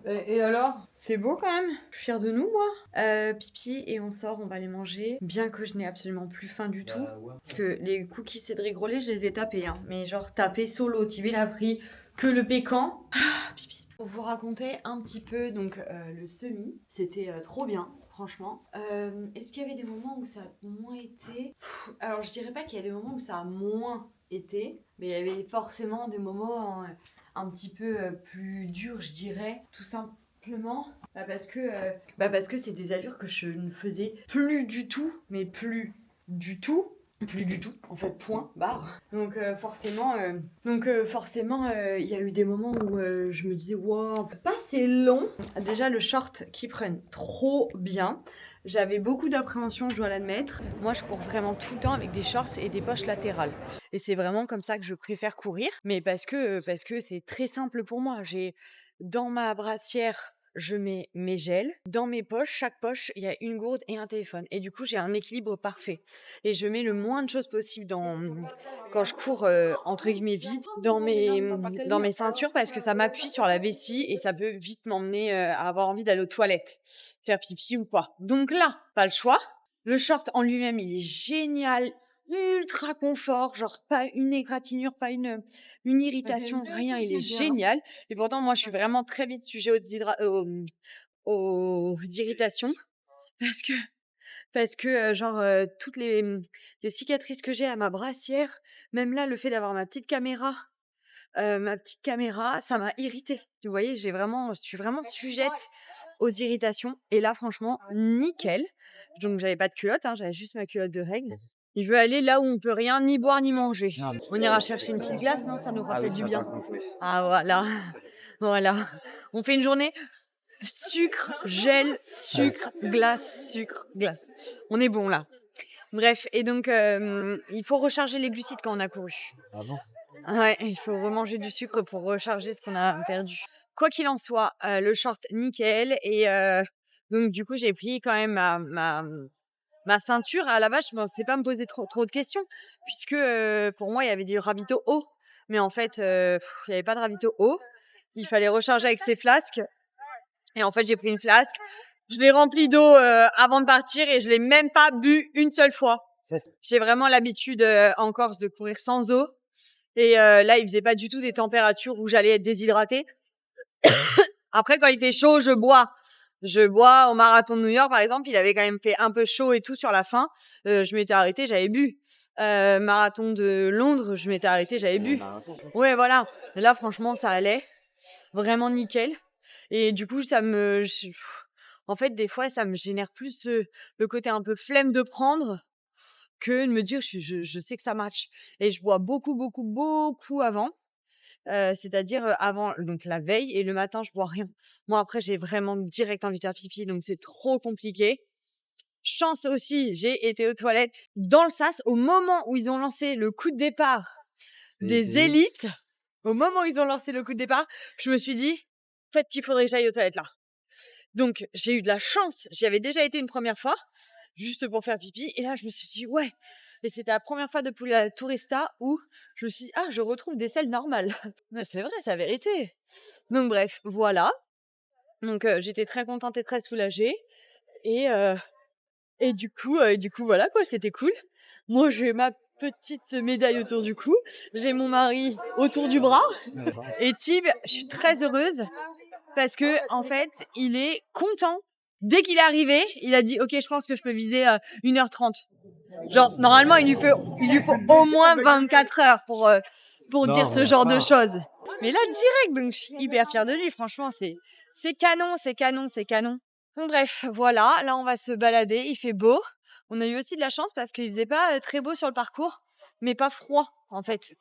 Et alors? C'est beau quand même. Je suis fière de nous, moi. Pipi et on sort, on va les manger. Bien que je n'ai absolument plus faim du tout. Parce que les cookies Cédric Grolet, je les ai tapés. Hein. Mais genre tapés solo. Tibi n'a pris que le pécan. Ah, pipi. Pour vous raconter un petit peu, donc le semi, c'était trop bien. Franchement, est-ce qu'il y avait des moments où ça a moins été? Alors je dirais pas qu'il y a des moments où ça a moins été, mais il y avait forcément des moments un petit peu plus durs, je dirais, tout simplement. Parce que c'est des allures que je ne faisais plus du tout, mais plus du tout. Plus du tout, en fait, point, barre. Donc forcément, il y a eu des moments où je me disais, wow, pas c'est long. Déjà, le short qui prennent trop bien. J'avais beaucoup d'appréhension, je dois l'admettre. Moi, je cours vraiment tout le temps avec des shorts et des poches latérales. Et c'est vraiment comme ça que je préfère courir. Mais parce que c'est très simple pour moi. J'ai dans ma brassière, je mets mes gels. Dans mes poches, chaque poche, il y a une gourde et un téléphone. Et du coup, j'ai un équilibre parfait. Et je mets le moins de choses possible quand je cours, entre guillemets, vite, dans mes ceintures parce que ça m'appuie sur la vessie et ça peut vite m'emmener à avoir envie d'aller aux toilettes, faire pipi ou quoi. Donc là, pas le choix. Le short en lui-même, il est génial, ultra confort, genre pas une égratignure, pas une irritation, rien, il est génial. Et pourtant, moi, je suis vraiment très vite sujet aux irritations parce que genre toutes les cicatrices que j'ai à ma brassière, même là, le fait d'avoir ma petite caméra, ça m'a irritée. Vous voyez, je suis vraiment sujette aux irritations. Et là, franchement, nickel. Donc, j'avais pas de culotte, hein, j'avais juste ma culotte de règle. Il veut aller là où on peut rien ni boire ni manger. On ira chercher une petite glace, non? Ça nous fera peut-être du bien. Ah voilà, voilà. On fait une journée sucre, gel, sucre, glace, sucre, glace. On est bon là. Bref, et donc il faut recharger les glucides quand on a couru. Ah bon? Ouais, il faut remanger du sucre pour recharger ce qu'on a perdu. Quoi qu'il en soit, le short nickel et donc du coup j'ai pris quand même ma ceinture. À la base, je pensais pas me poser trop de questions puisque pour moi il y avait du ravito haut, mais en fait il y avait pas de ravito haut. Il fallait recharger avec ses flasques et en fait j'ai pris une flasque. Je l'ai remplie d'eau avant de partir et je l'ai même pas bu une seule fois. J'ai vraiment l'habitude en Corse de courir sans eau. Et là, il faisait pas du tout des températures où j'allais être déshydratée. Après, quand il fait chaud, je bois. Je bois au marathon de New York, par exemple. Il avait quand même fait un peu chaud et tout sur la fin. Je m'étais arrêtée, j'avais bu. Marathon de Londres, je m'étais arrêtée, j'avais bu. Ouais, voilà. Et là, franchement, ça allait. Vraiment nickel. Et du coup, en fait, des fois, ça me génère plus le côté un peu flemme de prendre que de me dire je sais que ça match. Et je bois beaucoup avant. C'est-à-dire avant, donc la veille, et le matin, je bois rien. Moi, après, j'ai vraiment direct envie de faire pipi, donc c'est trop compliqué. Chance aussi, j'ai été aux toilettes dans le sas au moment où ils ont lancé le coup de départ des élites. Au moment où ils ont lancé le coup de départ, je me suis dit, peut-être qu'il faudrait que j'aille aux toilettes là. Donc, j'ai eu de la chance. J'y avais déjà été une première fois, juste pour faire pipi. Et là, je me suis dit, ouais. Et c'était la première fois depuis la Tourista où je me suis dit, ah, je retrouve des selles normales. Mais c'est vrai, c'est la vérité. Donc, bref, voilà. Donc, j'étais très contente et très soulagée. Et du coup, voilà, quoi, c'était cool. Moi, j'ai ma petite médaille autour du cou. J'ai mon mari autour du bras. Et Tib, je suis très heureuse parce que, en fait, il est content. Dès qu'il est arrivé, il a dit, OK, je pense que je peux viser 1h30. Genre, normalement, il lui faut au moins 24 heures pour dire ce genre de choses. Mais là, direct, donc je suis hyper fière de lui. Franchement, c'est canon. Donc bref, voilà, là on va se balader, il fait beau. On a eu aussi de la chance parce qu'il faisait pas très beau sur le parcours, mais pas froid en fait.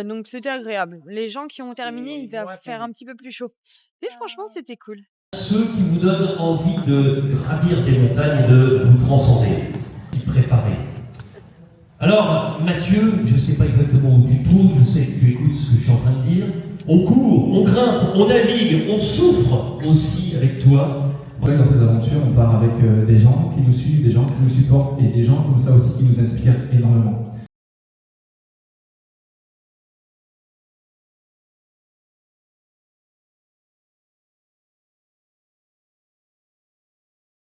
Donc c'était agréable. Les gens qui ont terminé, il va faire un petit peu plus chaud. Mais franchement, c'était cool. Ceux qui vous donnent envie de gravir des montagnes et de vous transcender, s'y préparer. Alors, Mathieu, je ne sais pas exactement où tu tournes, je sais que tu écoutes ce que je suis en train de dire. On court, on grimpe, on navigue, on souffre aussi avec toi. Dans ces aventures, on part avec des gens qui nous suivent, des gens qui nous supportent et des gens comme ça aussi qui nous inspirent énormément.